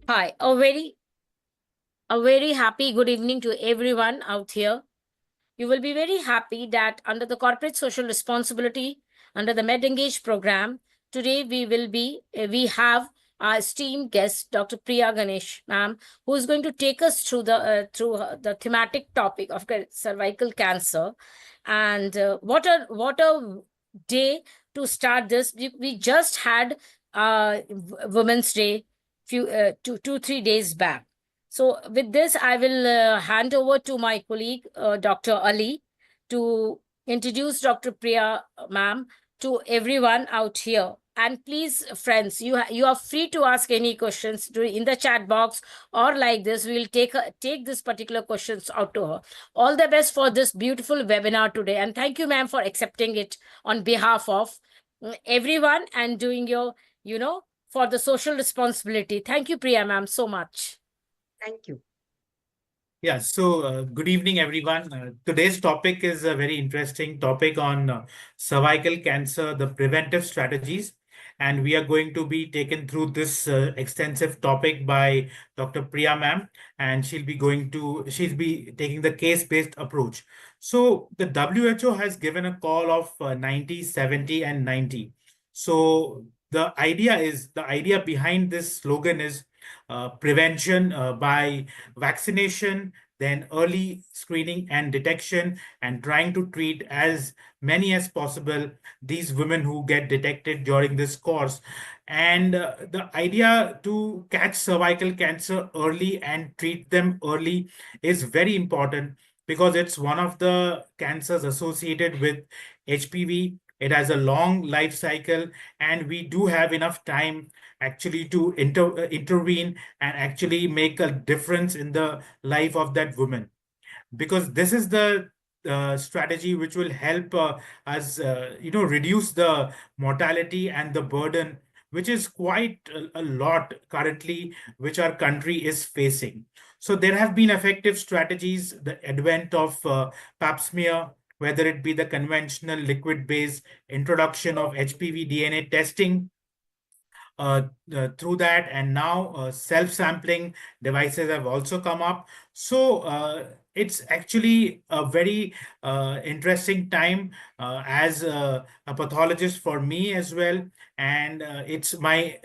Hi, a very happy good evening to everyone out here. You will be very happy that under the corporate social responsibility, under the MedEngage program, today we have our esteemed guest, Dr. Priya Ganesh, ma'am, who is going to take us through the thematic topic of cervical cancer. And what a day to start this. We just had Women's Day two 3 days back. So, with this, I will hand over to my colleague, Dr. Ali, to introduce Dr. Priya, ma'am, to everyone out here. And please, friends, you are free to ask any questions in the chat box or like this. We will take this particular questions out to her. All the best for this beautiful webinar today, and thank you, ma'am, for accepting it on behalf of everyone and doing your for the social responsibility. Thank you, Priya, ma'am, so much. Thank you. Yeah, so good evening, everyone. Today's topic is a very interesting topic on cervical cancer, the preventive strategies. And we are going to be taken through this extensive topic by Dr. Priya ma'am, and she'll be taking the case-based approach. So the WHO has given a call of 90, 70, and 90. So the idea behind this slogan is prevention by vaccination, then early screening and detection, and trying to treat as many as possible these women who get detected during this course. And the idea to catch cervical cancer early and treat them early is very important because it's one of the cancers associated with HPV. It has a long life cycle, and we do have enough time actually to intervene and actually make a difference in the life of that woman, because this is the strategy which will help us reduce the mortality and the burden, which is quite a lot currently, which our country is facing. So there have been effective strategies, the advent of pap smear, whether it be the conventional liquid based introduction of HPV DNA testing through that, and now self-sampling devices have also come up. So it's actually a very interesting time as a pathologist for me as well, and it's my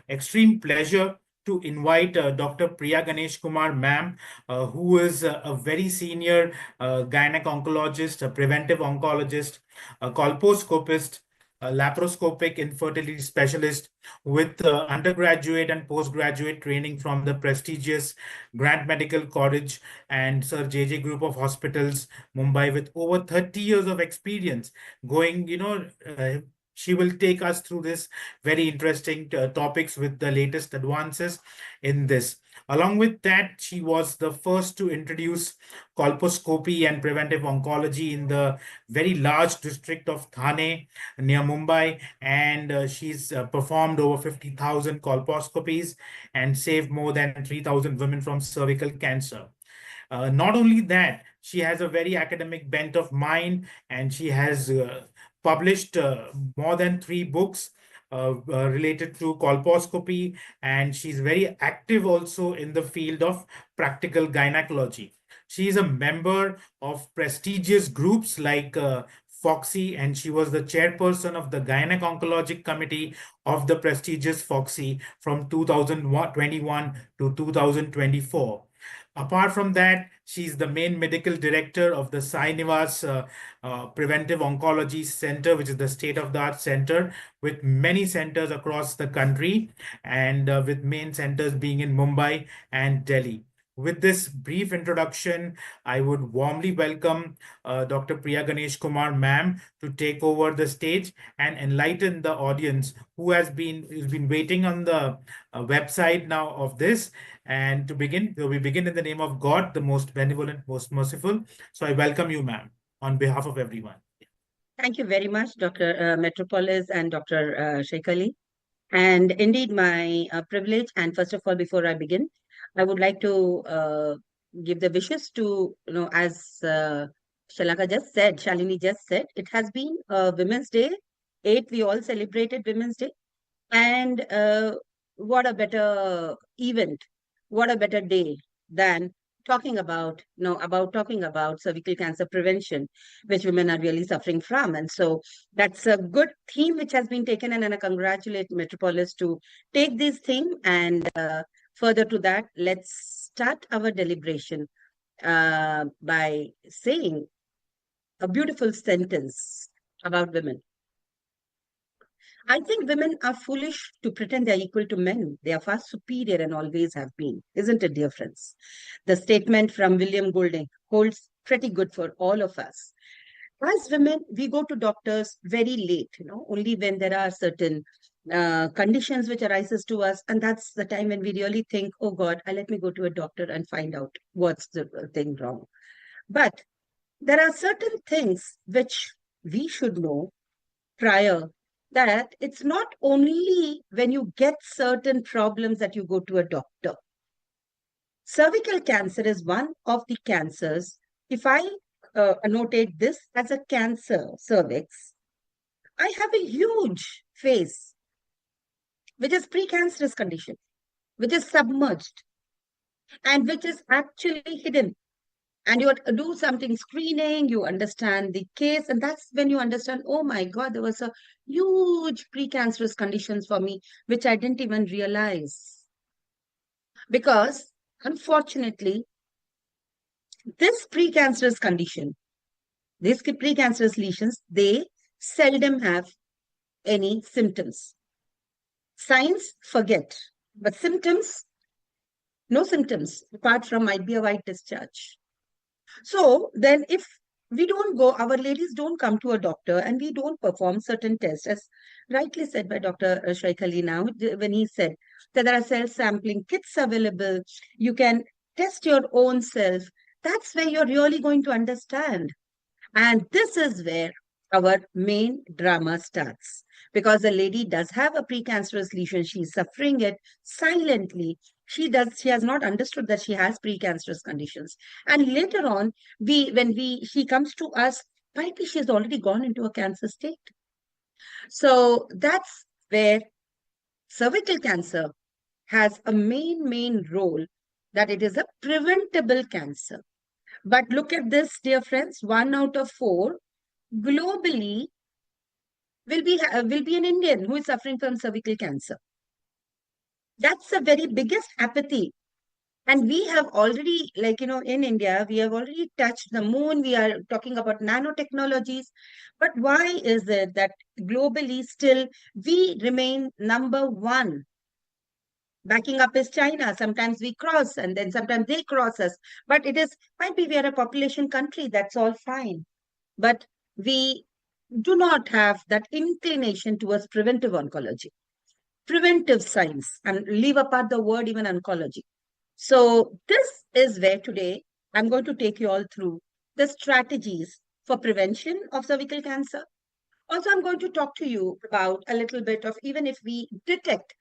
extreme pleasure to invite Dr. Priya Ganesh Kumar ma'am, who is a very senior gynec oncologist, a preventive oncologist, a colposcopist, a laparoscopic infertility specialist with undergraduate and postgraduate training from the prestigious Grant Medical College and Sir JJ Group of Hospitals, Mumbai, with over 30 years of experience going, she will take us through this very interesting topics with the latest advances in this. Along with that, she was the first to introduce colposcopy and preventive oncology in the very large district of Thane near Mumbai, and she's performed over 50,000 colposcopies and saved more than 3,000 women from cervical cancer. Not only that, she has a very academic bent of mind, and she has published more than 3 books related to colposcopy, and she's very active also in the field of practical gynecology. She is a member of prestigious groups like Foxy, and she was the chairperson of the Gynec Oncologic Committee of the prestigious Foxy from 2021 to 2024. Apart from that, she's the main medical director of the Sai Nivas Preventive Oncology Center, which is the state-of-the-art center with many centers across the country, and with main centers being in Mumbai and Delhi. With this brief introduction, I would warmly welcome Dr. Priya Ganesh Kumar ma'am to take over the stage and enlighten the audience who's been waiting on the website now of this. And to begin, we begin in the name of God, the most benevolent, most merciful. So I welcome you, ma'am, on behalf of everyone. Thank you very much, Dr. Metropolis and Dr. Shekhali. And indeed, my privilege. And first of all, before I begin, I would like to give the wishes to, as Shalini just said, it has been Women's Day. We all celebrated Women's Day. And what a better event, what a better day than talking about, talking about cervical cancer prevention, which women are really suffering from. And so that's a good theme which has been taken, and I congratulate Metropolis to take this theme. And further to that, let's start our deliberation by saying a beautiful sentence about women. I think women are foolish to pretend they're equal to men. They are far superior and always have been. Isn't it, dear friends? The statement from William Golding holds pretty good for all of us. As women, we go to doctors very late, only when there are certain conditions which arises to us. And that's the time when we really think, oh God, let me go to a doctor and find out what's the thing wrong. But there are certain things which we should know prior, that it's not only when you get certain problems that you go to a doctor. Cervical cancer is one of the cancers. If I annotate this as a cancer cervix, I have a huge face, which is precancerous condition, which is submerged and which is actually hidden. And you do something screening, you understand the case, and that's when you understand, oh my God, there was a huge precancerous conditions for me, which I didn't even realize. Because unfortunately, this precancerous condition, these precancerous lesions, they seldom have any symptoms. Signs, forget. But symptoms, no symptoms, apart from might be a white discharge. So then if we don't go, our ladies don't come to a doctor and we don't perform certain tests, as rightly said by Dr. Shaikh Ali now, when he said that there are self-sampling kits available, you can test your own self. That's where you're really going to understand. And this is where our main drama starts. Because the lady does have a precancerous lesion, she's suffering it silently. She has not understood that she has precancerous conditions. And later on, she comes to us, maybe she's already gone into a cancer state. So that's where cervical cancer has a main role, that it is a preventable cancer. But look at this, dear friends, 1 out of 4 globally will be an Indian who is suffering from cervical cancer. That's the very biggest apathy. And we have already, in India, we have already touched the moon. We are talking about nanotechnologies. But why is it that globally still we remain number one? Backing up is China. Sometimes we cross and then sometimes they cross us. But might be we are a population country. That's all fine. But we do not have that inclination towards preventive oncology, preventive science, and leave apart the word even oncology. So this is where today I'm going to take you all through the strategies for prevention of cervical cancer. Also, I'm going to talk to you about a little bit of, even if we detect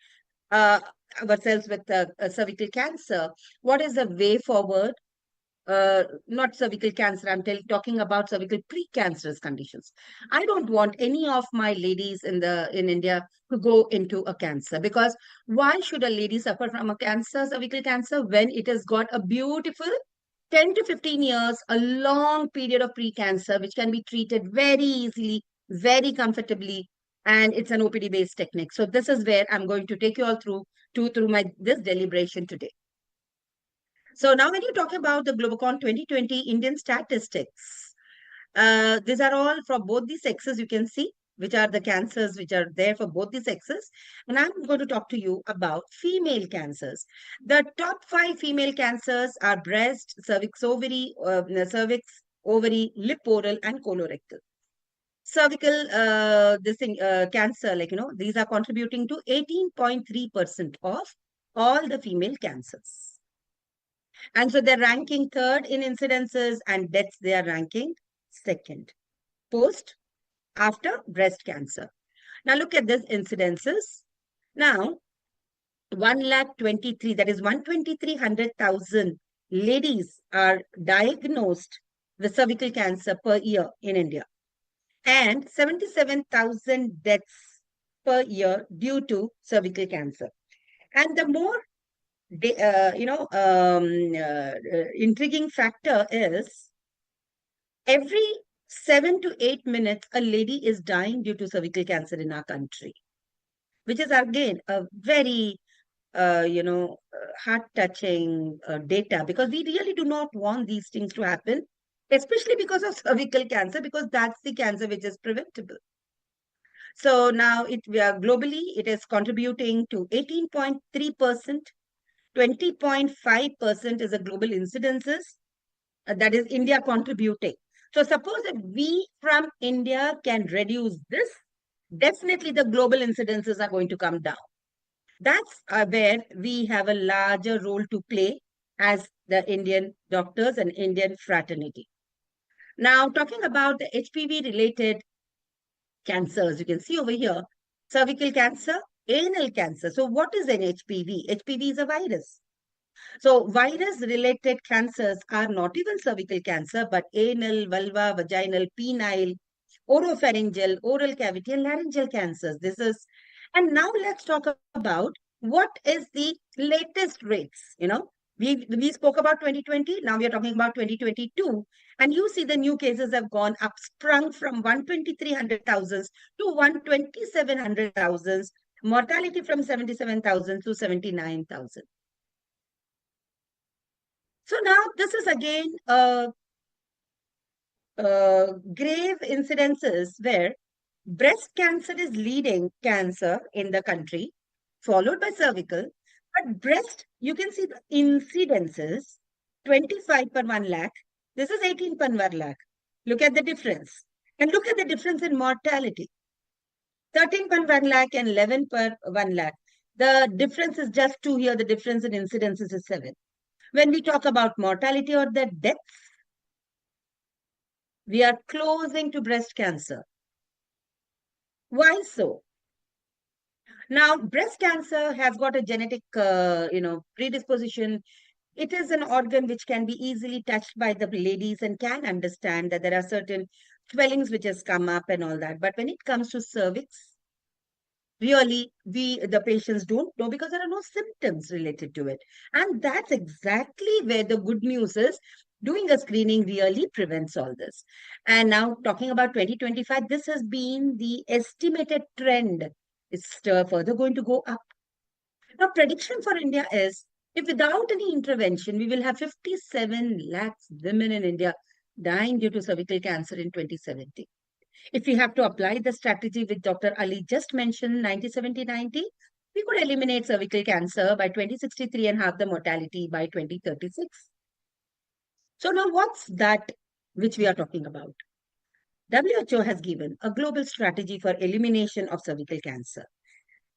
uh, ourselves with cervical cancer, what is the way forward? Not cervical cancer, talking about cervical precancerous conditions. I don't want any of my ladies in India to go into a cancer, because why should a lady suffer from a cancer, cervical cancer, when it has got a beautiful 10 to 15 years, a long period of precancer, which can be treated very easily, very comfortably, and it's an OPD based technique. So this is where I'm going to take you all through this deliberation today. So now when you talk about the Globocon 2020 Indian statistics, these are all for both the sexes, you can see, which are the cancers which are there for both the sexes. And I'm going to talk to you about female cancers. The top 5 female cancers are breast, cervix, ovary, lip oral, and colorectal. Cervical cancer, these are contributing to 18.3% of all the female cancers. And so they're ranking third in incidences, and deaths, they are ranking second, after breast cancer. Now look at this incidences. Now, 1,23,000, that is 1,23,100,000 ladies are diagnosed with cervical cancer per year in India, and 77,000 deaths per year due to cervical cancer. And the more intriguing factor is every 7 to 8 minutes, a lady is dying due to cervical cancer in our country, which is again a very heart-touching data, because we really do not want these things to happen, especially because of cervical cancer, because that's the cancer which is preventable. So now we are globally, it is contributing to 18.3%. 20.5% is a global incidences. That is India contributing. So suppose if we from India can reduce this, definitely the global incidences are going to come down. That's where we have a larger role to play as the Indian doctors and Indian fraternity. Now, talking about the HPV related cancers, you can see over here, cervical cancer, anal cancer. So what is an HPV? HPV is a virus. So virus-related cancers are not even cervical cancer, but anal, vulva, vaginal, penile, oropharyngeal, oral cavity, and laryngeal cancers. And now let's talk about what is the latest rates. We spoke about 2020. Now we are talking about 2022. And you see the new cases have gone up, sprung from 123,000 to 127,000, mortality from 77,000 to 79,000. So now this is again grave incidences where breast cancer is leading cancer in the country, followed by cervical. But breast, you can see the incidences, 25 per 1 lakh. This is 18 per 1 lakh. Look at the difference. And look at the difference in mortality. 13 per 1 lakh and 11 per 1 lakh. The difference is just 2 here. The difference in incidences is 7. When we talk about mortality or the deaths, we are closing to breast cancer. Why so? Now, breast cancer has got a genetic, predisposition. It is an organ which can be easily touched by the ladies and can understand that there are certain swellings which has come up and all that. But when it comes to cervix, really, the patients don't know because there are no symptoms related to it. And that's exactly where the good news is. Doing a screening really prevents all this. And now talking about 2025, this has been the estimated trend. It's further going to go up. Now, prediction for India is, if without any intervention, we will have 57 lakhs women in India dying due to cervical cancer in 2070. If we have to apply the strategy which Dr. Ali just mentioned, 90-70-90, we could eliminate cervical cancer by 2063 and halve the mortality by 2036. So now what's that which we are talking about? WHO has given a global strategy for elimination of cervical cancer.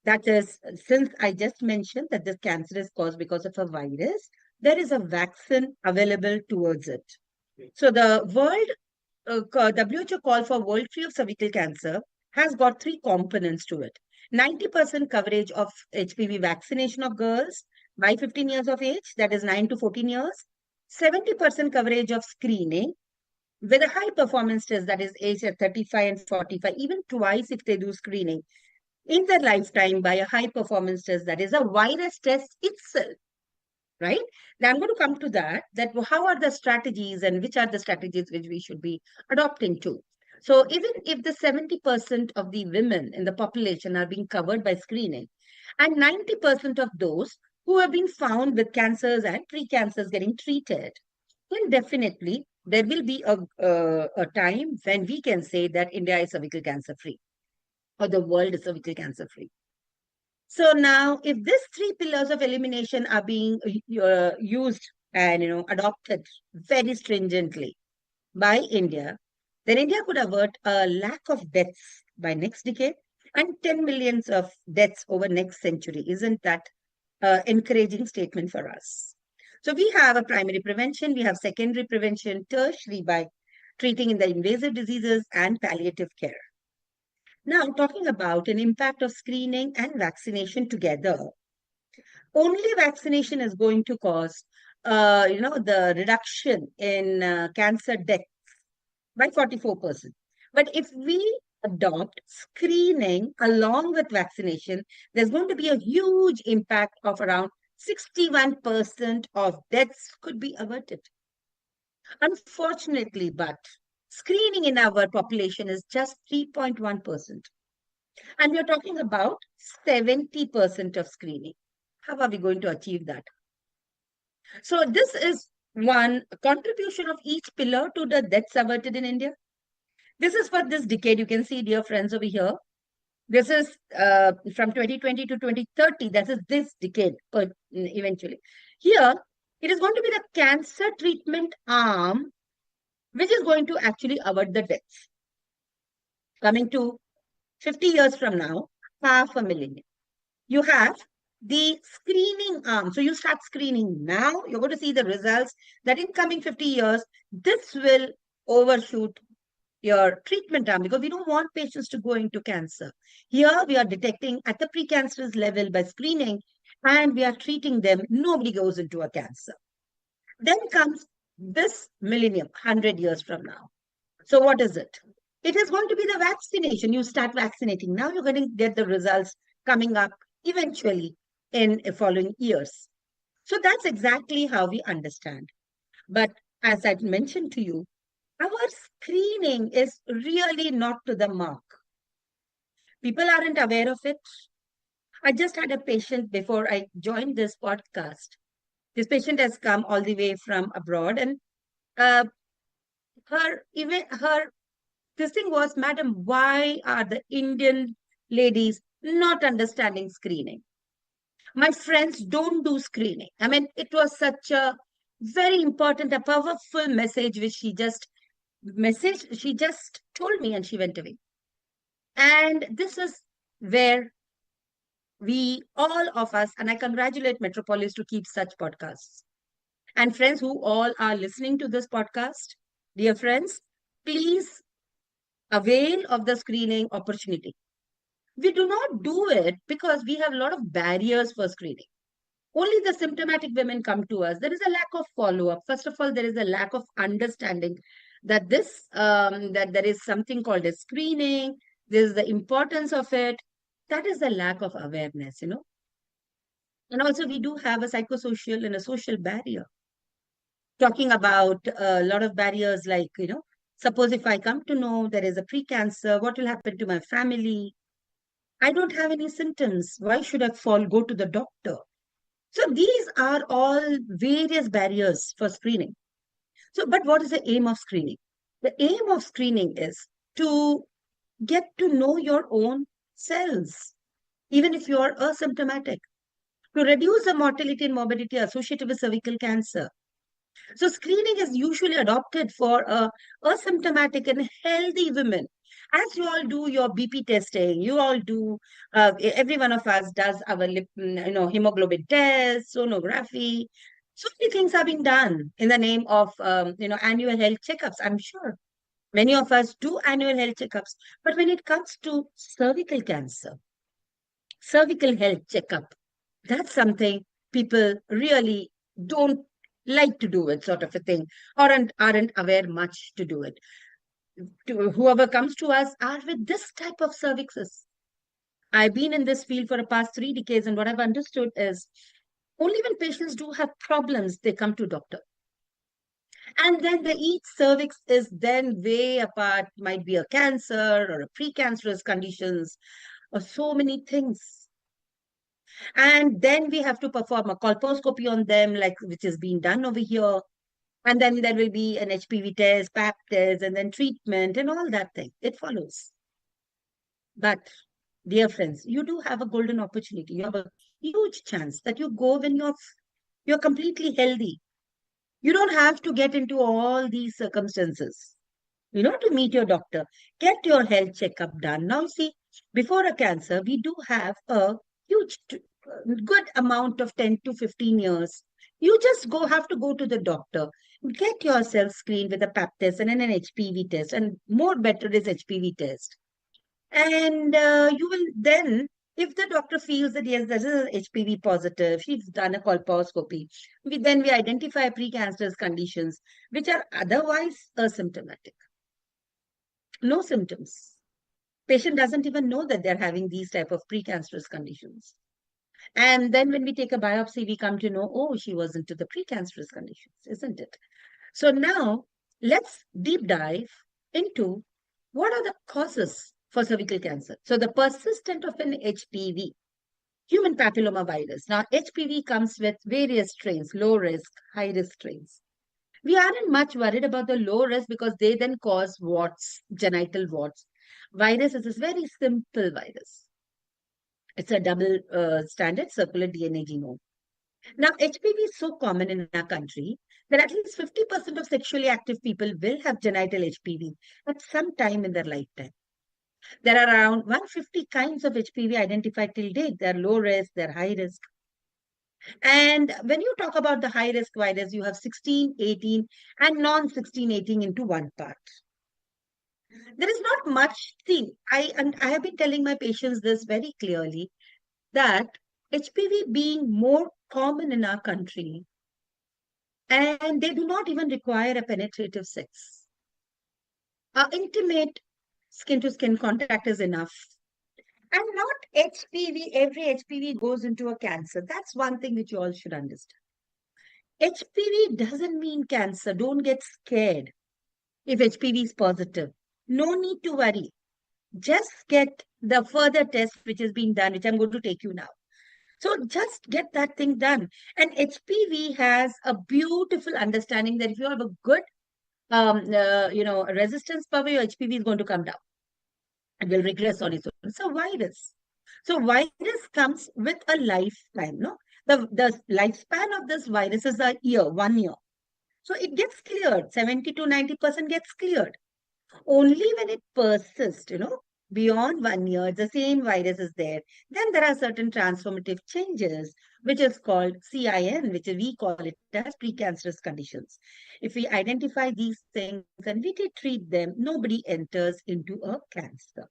That is, since I just mentioned that this cancer is caused because of a virus, there is a vaccine available towards it. So the WHO call for world free of cervical cancer has got 3 components to it. 90% coverage of HPV vaccination of girls by 15 years of age, that is 9 to 14 years. 70% coverage of screening with a high performance test, that is age at 35 and 45, even twice if they do screening in their lifetime by a high performance test, that is a virus test itself. Right? Now I'm going to come to that how are the strategies and which are the strategies which we should be adopting to. So even if the 70% of the women in the population are being covered by screening, and 90% of those who have been found with cancers and pre-cancers getting treated, then definitely there will be a time when we can say that India is cervical cancer free or the world is cervical cancer free. So now, if these 3 pillars of elimination are being used and adopted very stringently by India, then India could avert a lack of deaths by next decade and 10 millions of deaths over next century. Isn't that encouraging statement for us? So we have a primary prevention, we have secondary prevention, tertiary by treating in the invasive diseases, and palliative care. Now, talking about an impact of screening and vaccination together, only vaccination is going to cause, the reduction in cancer deaths by 44%. But if we adopt screening along with vaccination, there's going to be a huge impact of around 61% of deaths could be averted. Unfortunately, but screening in our population is just 3.1%. And we're talking about 70% of screening. How are we going to achieve that? So this is one contribution of each pillar to the deaths averted in India. This is for this decade. You can see, dear friends, over here. This is from 2020 to 2030. That is this decade, eventually. Here, it is going to be the cancer treatment arm, which is going to actually avert the deaths. Coming to 50 years from now, 500,000. You have the screening arm. So you start screening now. You're going to see the results that in coming 50 years, this will overshoot your treatment arm because we don't want patients to go into cancer. Here we are detecting at the precancerous level by screening and we are treating them. Nobody goes into a cancer. Then comes this millennium, 100 years from now. So what is it? It is going to be the vaccination. You start vaccinating. Now you're going to get the results coming up eventually in following years. So that's exactly how we understand. But as I mentioned to you, our screening is really not to the mark. People aren't aware of it. I just had a patient before I joined this podcast. This patient has come all the way from abroad, and uh, her this thing was, Madam, why are the Indian ladies not understanding screening? My friends don't do screening. I mean, it was such a very important, a powerful message which she just told me and she went away. And this is where we, all of us, and I congratulate Metropolis to keep such podcasts. And friends who all are listening to this podcast, dear friends, please avail of the screening opportunity. We do not do it because we have a lot of barriers for screening. Only the symptomatic women come to us. There is a lack of follow-up. First of all, there is a lack of understanding that that there is something called a screening. There is the importance of it. That is the lack of awareness, And also, we do have a psychosocial and a social barrier. Talking about a lot of barriers like, suppose if I come to know there is a precancer, what will happen to my family? I don't have any symptoms. Why should I go to the doctor? So these are all various barriers for screening. So, but what is the aim of screening? The aim of screening is to get to know your own cells, even if you are asymptomatic, to reduce the mortality and morbidity associated with cervical cancer. So screening is usually adopted for asymptomatic and healthy women. As you all do your BP testing, you all do, every one of us does our hemoglobin test, sonography. So many things are being done in the name of, annual health checkups. I'm sure many of us do annual health checkups. But when it comes to cervical cancer, cervical health checkup, that's something people really don't like to do it, sort of a thing, or aren't aware much to do it. Whoever comes to us are with this type of cervixes. I've been in this field for the past 3 decades, and what I've understood is only when patients do have problems, they come to doctor. And then each cervix is then way apart, might be a cancer or a precancerous conditions, or so many things. And then we have to perform a colposcopy on them, like which is being done over here. And then there will be an HPV test, PAP test, and then treatment and all that thing. It follows. But, dear friends, you do have a golden opportunity. You have a huge chance that you go when you're completely healthy. You don't have to get into all these circumstances, to meet your doctor. Get your health checkup done. Now, see, before a cancer, we do have a huge, good amount of 10 to 15 years. You just have to go to the doctor, get yourself screened with a PAP test and then an HPV test, and more better is HPV test. And you will then, if the doctor feels that yes, this is HPV positive, she's done a colposcopy, then we identify precancerous conditions which are otherwise asymptomatic. No symptoms. Patient doesn't even know that they're having these type of precancerous conditions. And then when we take a biopsy, we come to know, oh, she was into the precancerous conditions, isn't it? So now let's deep dive into what are the causes for cervical cancer. So the persistent of an HPV, human papilloma virus. Now HPV comes with various strains, low risk, high risk strains. We aren't much worried about the low risk because they then cause warts, genital warts. Virus is a very simple virus. It's a double standard circular DNA genome. Now, HPV is so common in our country that at least 50% of sexually active people will have genital HPV at some time in their lifetime. There are around 150 kinds of HPV identified till date. They're low risk, they're high risk. And when you talk about the high risk virus, you have 16, 18, and non 16, 18 into one part. There is not much. See, I have been telling my patients this very clearly that HPV being more common in our country, and they do not even require a penetrative sex. Intimate skin to skin contact is enough. And not HPV, every HPV goes into a cancer. That's one thing which you all should understand. HPV doesn't mean cancer. Don't get scared if HPV is positive. No need to worry. Just get the further test which is being done, which I'm going to take you now. So just get that thing done. And HPV has a beautiful understanding that if you have a good resistance power, your HPV is going to come down and will regress on its own. It's a virus. So virus comes with a lifetime, no? The lifespan of this virus is a year, 1 year. So it gets cleared. 70 to 90% gets cleared. Only when it persists, beyond 1 year, the same virus is there. Then there are certain transformative changes, which is called CIN, which we call it as precancerous conditions. If we identify these things and we treat them, nobody enters into a cancer.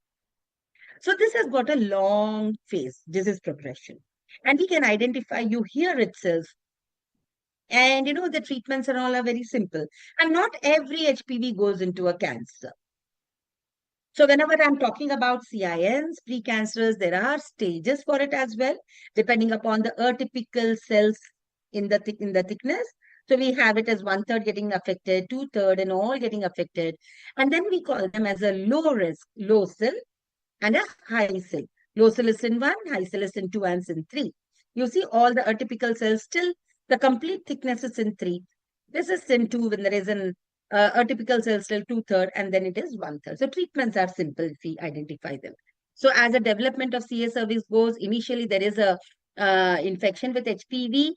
So this has got a long phase. This is progression. And we can identify you here itself. And the treatments and all are very simple. And not every HPV goes into a cancer. So whenever I'm talking about CINs, precancerous, there are stages for it as well, depending upon the atypical cells in the thickness. So we have it as 1/3 getting affected, 2/3 and all getting affected. And then we call them as a low risk, low cell and a high cell. Low cell is in 1, high cell is in 2 and in 3. You see all the atypical cells still, the complete thickness is in 3. This is in 2 when there is an atypical cell still 2/3 and then it is 1/3. So treatments are simple if we identify them. So as the development of CA cervix goes, initially there is a infection with HPV.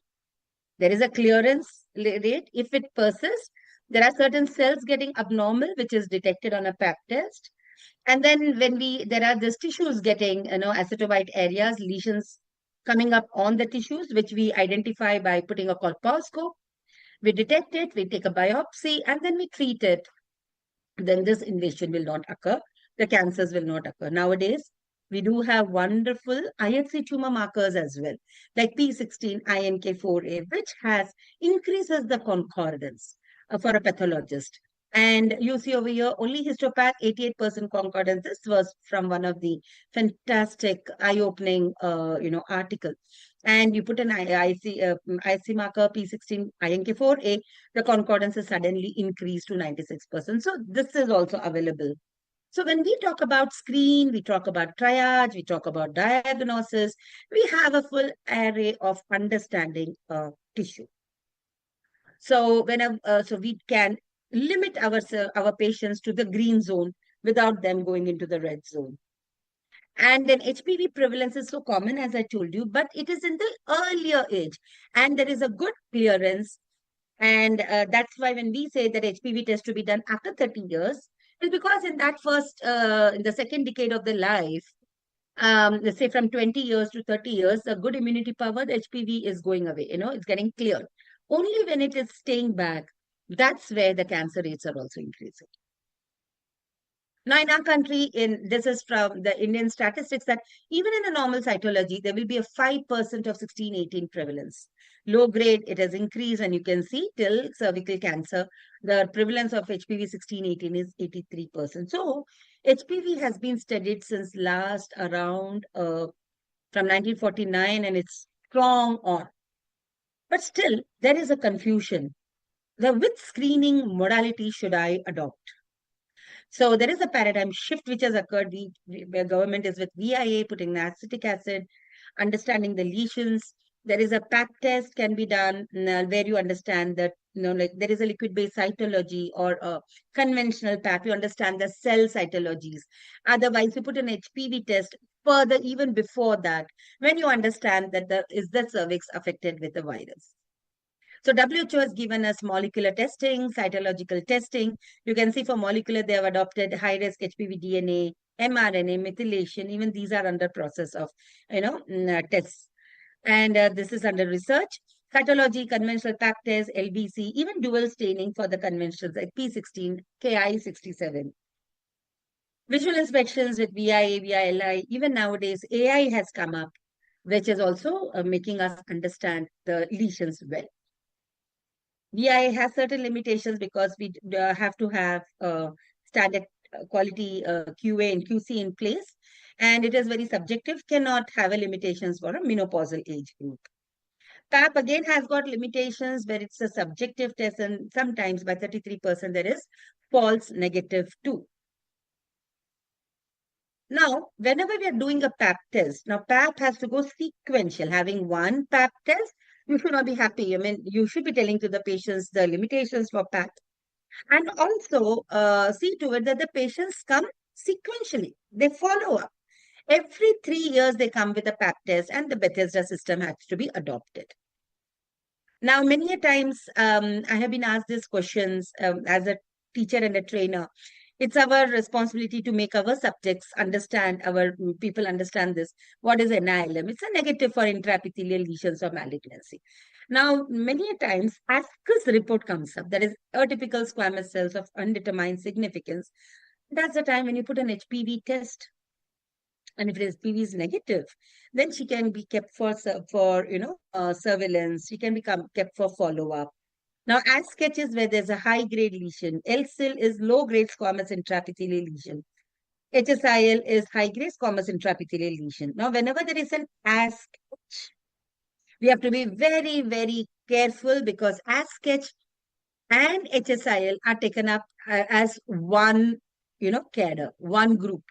There is a clearance rate. If it persists, there are certain cells getting abnormal, which is detected on a pap test. And then when there are these tissues getting, acetobite areas, lesions coming up on the tissues, which we identify by putting a colposcope. We detect it, we take a biopsy, and then we treat it. Then this invasion will not occur. The cancers will not occur. Nowadays, we do have wonderful IHC tumor markers as well, like P16, INK4A, which increases the concordance for a pathologist. And you see over here, only histopath, 88% concordance. This was from one of the fantastic eye-opening, articles. And you put an IC marker, P16, INK4A, the concordance is suddenly increased to 96%. So this is also available. So when we talk about screen, we talk about triage, we talk about diagnosis, we have a full array of understanding tissue. So so we can limit our patients to the green zone without them going into the red zone. And then HPV prevalence is so common, as I told you, but it is in the earlier age. And there is a good clearance. And that's why when we say that HPV test to be done after 30 years, is because in in the second decade of the life, let's say from 20 years to 30 years, a good immunity power, the HPV is going away, it's getting cleared. Only when it is staying back, that's where the cancer rates are also increasing. Now, in our country, this is from the Indian statistics, that even in a normal cytology, there will be a 5% of 16, 18 prevalence. Low grade, it has increased, and you can see till cervical cancer, the prevalence of HPV 16-18 is 83%. So HPV has been studied since last around from 1949, and it's strong on. But still, there is a confusion. Which screening modality should I adopt? So there is a paradigm shift which has occurred. The government is with VIA, putting acetic acid, understanding the lesions. There is a PAP test can be done where you understand that, like there is a liquid-based cytology or a conventional PAP. You understand the cell cytologies. Otherwise, you put an HPV test further, even before that, when you understand that is the cervix affected with the virus. So WHO has given us molecular testing, cytological testing. You can see for molecular, they have adopted high-risk HPV DNA, mRNA, methylation. Even these are under process of, tests. And this is under research. Cytology, conventional PAP test, LBC, even dual staining for the conventionals like P16, KI67. Visual inspections with VIA, VILI. Even nowadays, AI has come up, which is also making us understand the lesions well. VIA has certain limitations because we have to have standard quality QA and QC in place, and it is very subjective, cannot have a limitations for a menopausal age group. PAP again has got limitations where it's a subjective test, and sometimes by 33% there is false negative too. Now, whenever we are doing a PAP test, now PAP has to go sequential. Having one PAP test, you should not be happy. I mean, you should be telling to the patients the limitations for PAP. And also see to it that the patients come sequentially. They follow up. Every 3 years, they come with a PAP test, and the Bethesda system has to be adopted. Now, many a times, I have been asked these questions as a teacher and a trainer. It's our responsibility to make our subjects understand, our people understand this. What is NILM? It's a negative for intraepithelial lesions or malignancy. Now, many a times, ASCUS report comes up. That is atypical squamous cells of undetermined significance. That's the time when you put an HPV test. And if HPV is negative, then she can be kept for surveillance. She can become kept for follow-up. Now, as sketches where there's a high-grade lesion, LCIL is low-grade squamous intraepithelial lesion. HSIL is high-grade squamous intraepithelial lesion. Now, whenever there is an AS sketch, we have to be very, very careful because AS sketch and HSIL are taken up as one, cadre, one group.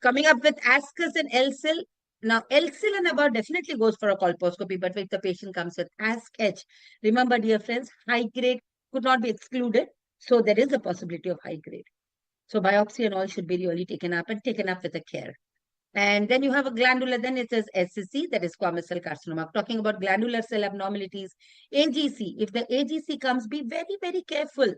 Coming up with ASCUS and LCIL. Now, LCIL and above definitely goes for a colposcopy, but if the patient comes with ASCH, remember, dear friends, high grade could not be excluded. So there is a possibility of high grade. So biopsy and all should be really taken up and taken up with a care. And then you have a glandular, then it says SCC, that is squamous cell carcinoma. Talking about glandular cell abnormalities, AGC. If the AGC comes, be very, very careful.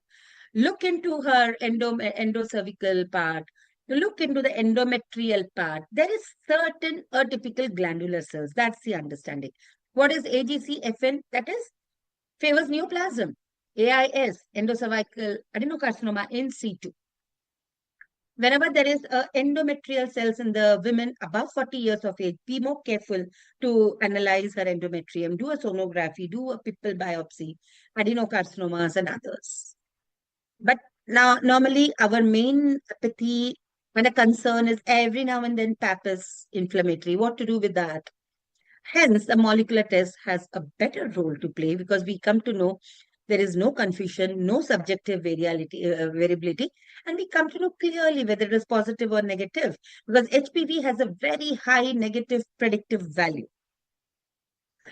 Look into her endocervical part. Look into the endometrial part. There is certain atypical glandular cells. That's the understanding. What is AGCFN? That is favors neoplasm. AIS, endocervical adenocarcinoma in situ. Whenever there is endometrial cells in the women above 40 years of age, be more careful to analyze her endometrium, do a sonography, do a pipple biopsy, adenocarcinomas and others. But now, normally, our main apathy and a concern is every now and then PAP is inflammatory. What to do with that? Hence, the molecular test has a better role to play because we come to know there is no confusion, no subjective variability, and we come to know clearly whether it is positive or negative because HPV has a very high negative predictive value.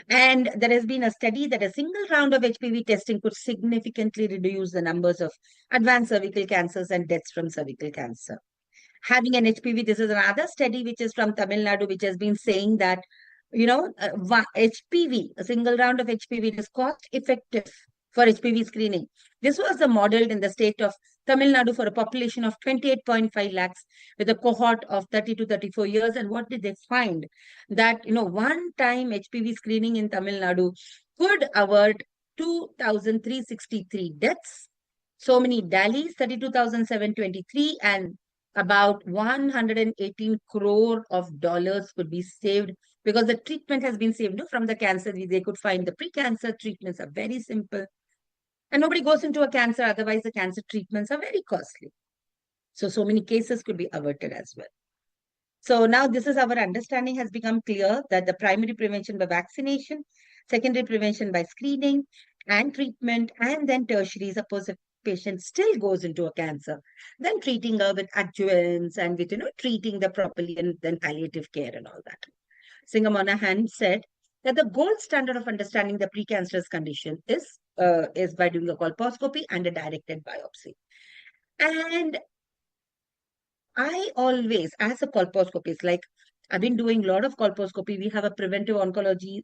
And there has been a study that a single round of HPV testing could significantly reduce the numbers of advanced cervical cancers and deaths from cervical cancer. Having an HPV, this is another study which is from Tamil Nadu, which has been saying that, HPV, a single round of HPV is cost effective for HPV screening. This was modeled in the state of Tamil Nadu for a population of 28.5 lakhs with a cohort of 30 to 34 years. And what did they find? That, one-time HPV screening in Tamil Nadu could avert 2,363 deaths, so many DALIs, 32,723, and about 118 crore of dollars could be saved because the treatment has been saved from the cancer. They could find the pre-cancer treatments are very simple. And nobody goes into a cancer, otherwise the cancer treatments are very costly. So many cases could be averted as well. So now this is our understanding has become clear that the primary prevention by vaccination, secondary prevention by screening and treatment, and then tertiary, suppose a patient still goes into a cancer, then treating her with adjuvants and with, treating the properly and then palliative care and all that. Singer Monahan said that the gold standard of understanding the precancerous condition is by doing a colposcopy and a directed biopsy. And I always, as a colposcopist, like I've been doing a lot of colposcopy. We have a preventive oncology,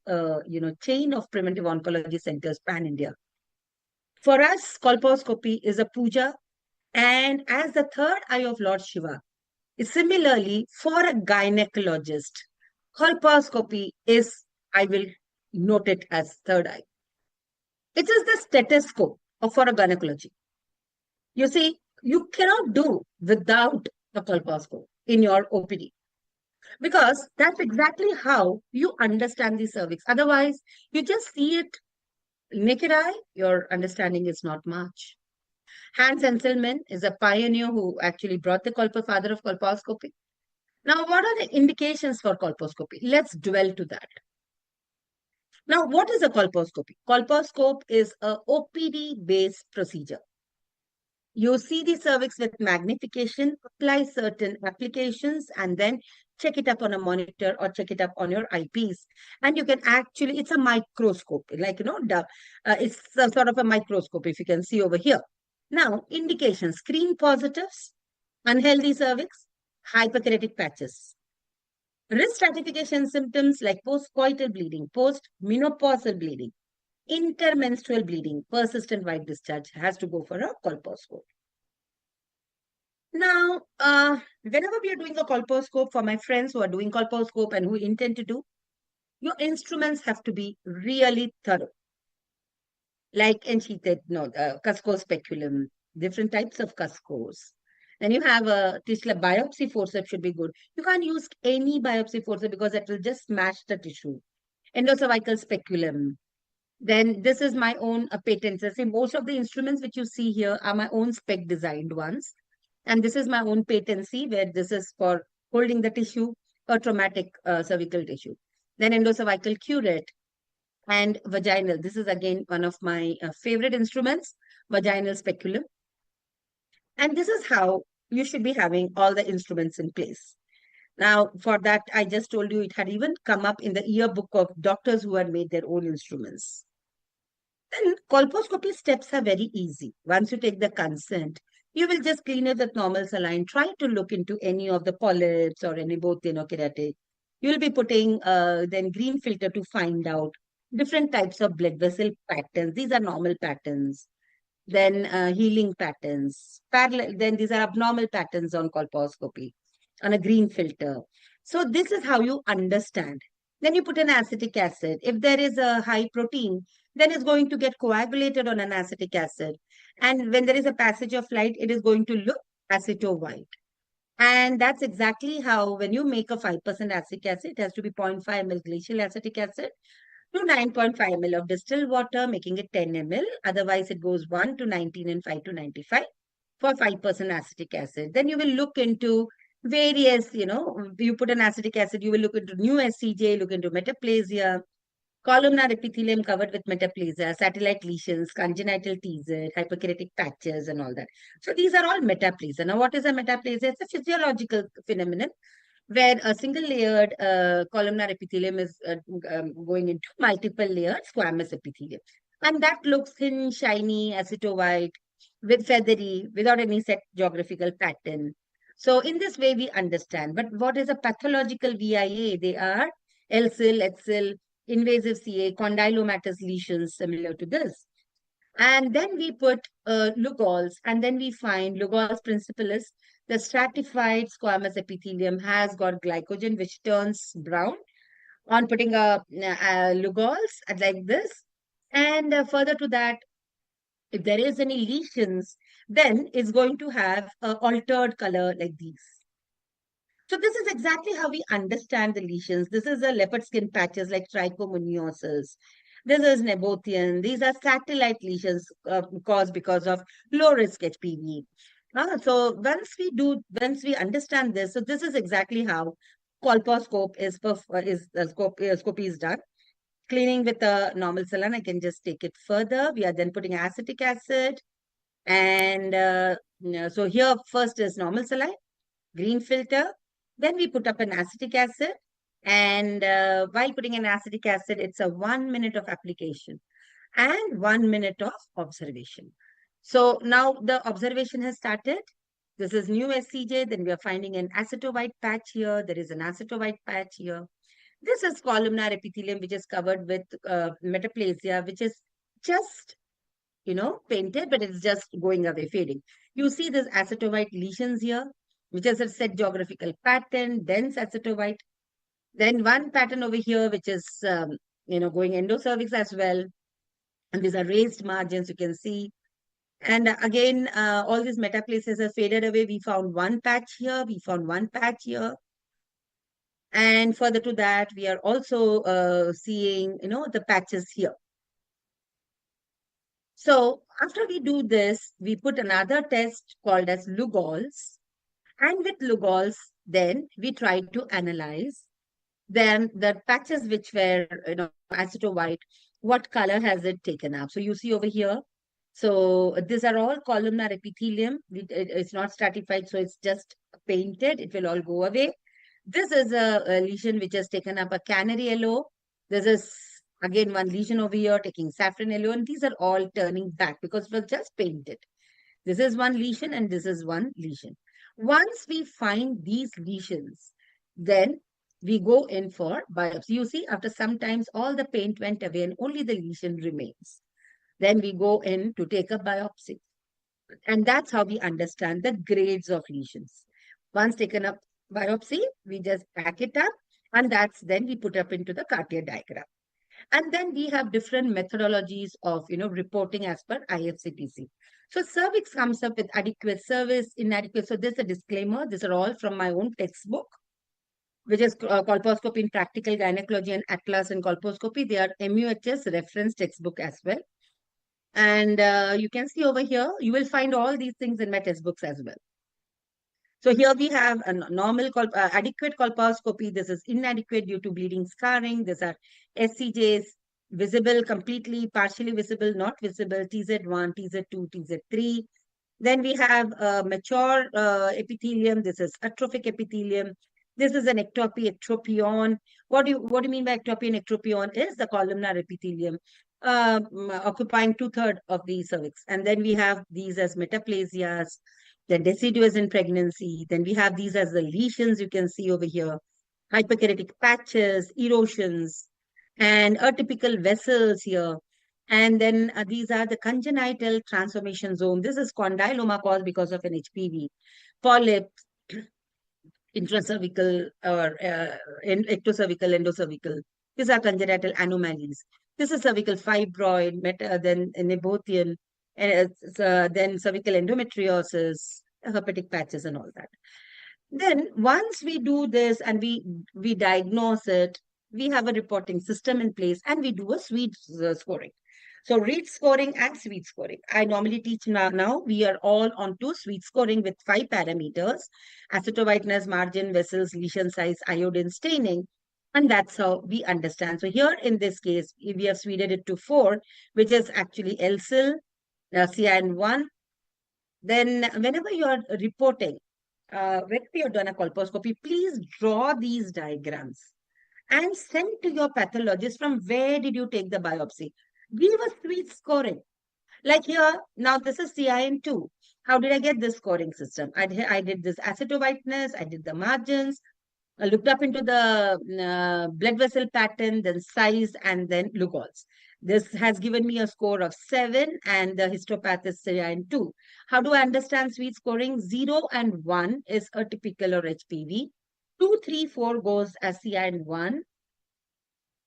chain of preventive oncology centers pan India. For us, colposcopy is a puja, and as the third eye of Lord Shiva, similarly for a gynecologist, colposcopy is, I will note it as third eye. It is the stethoscope for a gynecology. You see, you cannot do without a colposcope in your OPD. Because that's exactly how you understand the cervix. Otherwise, you just see it naked eye, your understanding is not much. Hans Enselman is a pioneer who actually brought the father of colposcopy. Now, what are the indications for colposcopy? Let's dwell to that. Now, what is a colposcopy? Colposcope is a OPD-based procedure. You see the cervix with magnification, apply certain applications, and then check it up on a monitor or check it up on your eyepiece. And you can actually, it's a microscope, like, it's a sort of a microscope, if you can see over here. Now, indications, screen positives, unhealthy cervix, hyperkeratic patches. Risk stratification symptoms like postcoital bleeding, post-menopausal bleeding, intermenstrual bleeding, persistent white discharge has to go for a colposcope. Now, whenever we are doing a colposcope, for my friends who are doing colposcope and who intend to do, your instruments have to be really thorough. Like sheathted, cusco speculum, different types of cuscos. Then you have a tissue biopsy forceps should be good. You can't use any biopsy forceps because it will just smash the tissue. Endocervical speculum. Then this is my own patent. So see, most of the instruments which you see here are my own spec designed ones. And this is my own patency where this is for holding the tissue or traumatic cervical tissue. Then endocervical curette and vaginal. This is again one of my favorite instruments, vaginal speculum. And this is how you should be having all the instruments in place. Now, for that, I just told you it had even come up in the yearbook of doctors who had made their own instruments. Then colposcopy steps are very easy. Once you take the consent, you will just clean it with normal saline. Try to look into any of the polyps or any both keratic. You will be putting then green filter to find out different types of blood vessel patterns. These are normal patterns. Then healing patterns. Parallel. Then these are abnormal patterns on colposcopy on a green filter. So this is how you understand. Then you put an acetic acid. If there is a high protein, then it's going to get coagulated on an acetic acid. And when there is a passage of light, it is going to look aceto-white. And that's exactly how when you make a 5% acetic acid, it has to be 0.5 ml glacial acetic acid to 9.5 ml of distilled water, making it 10 ml. Otherwise, it goes 1 to 19 and 5 to 95 for 5% acetic acid. Then you will look into various, you put an acetic acid, you will look into new SCJ, look into metaplasia, columnar epithelium covered with metaplasia, satellite lesions, congenital teasers, hyperkeratic patches, and all that. So these are all metaplasia. Now, what is a metaplasia? It's a physiological phenomenon where a single layered columnar epithelium is going into multiple layered squamous epithelium. And that looks thin, shiny, aceto-white, with feathery, without any set geographical pattern. So in this way, we understand. But what is a pathological VIA? They are LCIL, HCIL, invasive CA, condylomatous lesions similar to this. And then we put Lugol's, and then we find Lugol's principle is the stratified squamous epithelium has got glycogen, which turns brown on putting a Lugol's like this. And further to that, if there is any lesions, then it's going to have an altered color like these. So this is exactly how we understand the lesions. This is a leopard skin patches like trichomoniosis. This is Nebotian. These are satellite lesions caused because of low risk HPV. So once we understand this, so this is exactly how colposcope scopy is done. Cleaning with a normal saline, I can just take it further. We are then putting acetic acid. And so here first is normal saline, green filter. Then we put up an acetic acid. And while putting an acetic acid, it's a 1 minute of application and 1 minute of observation. So now the observation has started. This is new SCJ. Then we are finding an acetovite patch here. There is an acetovite patch here. This is columnar epithelium, which is covered with metaplasia, which is just, painted, but it's just going away, fading. You see this acetovite lesions here, which is a set geographical pattern, dense acetovite. Then one pattern over here, which is, going endocervix as well. And these are raised margins, you can see. And again, all these metaplasias have faded away. We found one patch here. We found one patch here. And further to that, we are also seeing, the patches here. So after we do this, we put another test called as Lugol's. And with Lugol's, then we try to analyze then the patches which were, acetovite, what color has it taken up? So you see over here. So these are all columnar epithelium. It's not stratified, so it's just painted. It will all go away. This is a lesion which has taken up a canary yellow. This is again one lesion over here taking saffron yellow, and these are all turning back because it was just painted. This is one lesion and this is one lesion. Once we find these lesions, then we go in for biopsy. You see, after some times, all the paint went away and only the lesion remains. Then we go in to take a biopsy. And that's how we understand the grades of lesions. Once taken up biopsy, we just pack it up, and that's then we put up into the Cartier diagram. And then we have different methodologies of, reporting as per IFCPC. So cervix comes up with adequate service, inadequate. So there's a disclaimer. These are all from my own textbook, which is colposcopy in practical gynecology and atlas in colposcopy. They are MUHS reference textbook as well. And you can see over here, you will find all these things in my textbooks as well. So here we have a normal adequate colposcopy. This is inadequate due to bleeding scarring. These are SCJs, visible completely, partially visible, not visible, TZ1, TZ2, TZ3. Then we have mature epithelium. This is atrophic epithelium. This is an ectopy, ectropion. What do you mean by ectopy and ectropion? Is the columnar epithelium occupying 2/3 of the cervix. And then we have these as metaplasias, then deciduous in pregnancy. Then we have these as the lesions you can see over here, hyperkeratic patches, erosions, and atypical vessels here. And then these are the congenital transformation zone. This is condyloma caused because of an HPV, polyps, intracervical or ectocervical, endocervical. These are congenital anomalies. This is cervical fibroid, then Nebotian, and then cervical endometriosis, herpetic patches, and all that. Then once we do this and we diagnose it, we have a reporting system in place and we do a sweet scoring. So read scoring and sweet scoring. I normally teach now we are all on to sweet scoring with 5 parameters: acetoviteness, margin, vessels, lesion size, iodine staining. And that's how we understand. So here in this case, we have sweeted it to 4, which is actually LCIL, CIN1. Then whenever you are reporting, when you have done a colposcopy, please draw these diagrams and send to your pathologist from where did you take the biopsy. Give a sweet scoring. Like here, now this is CIN2. How did I get this scoring system? I did this acetoviteness, I did the margins, I looked up into the blood vessel pattern, then size, and then Lugol's. This has given me a score of 7, and the histopath is CIN2. How do I understand sweet scoring? 0 and 1 is a typical or HPV. 2, 3, 4 goes as CIN1.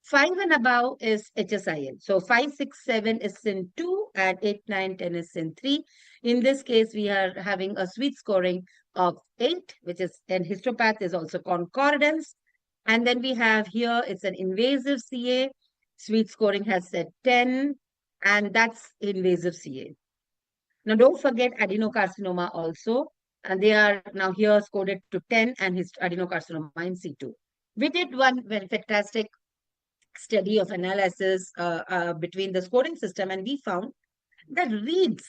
5 and above is HSIL. So 5, 6, 7 is SIN2 and 8, 9, 10 is SIN3. In this case, we are having a sweet scoring of 8, which is, and histopath is also concordance. And then we have here, it's an invasive CA. Sweet scoring has said 10, and that's invasive CA. Now, don't forget adenocarcinoma also, and they are now here scored to 10, and his adenocarcinoma in C2. We did one fantastic study of analysis between the scoring system, and we found that reads,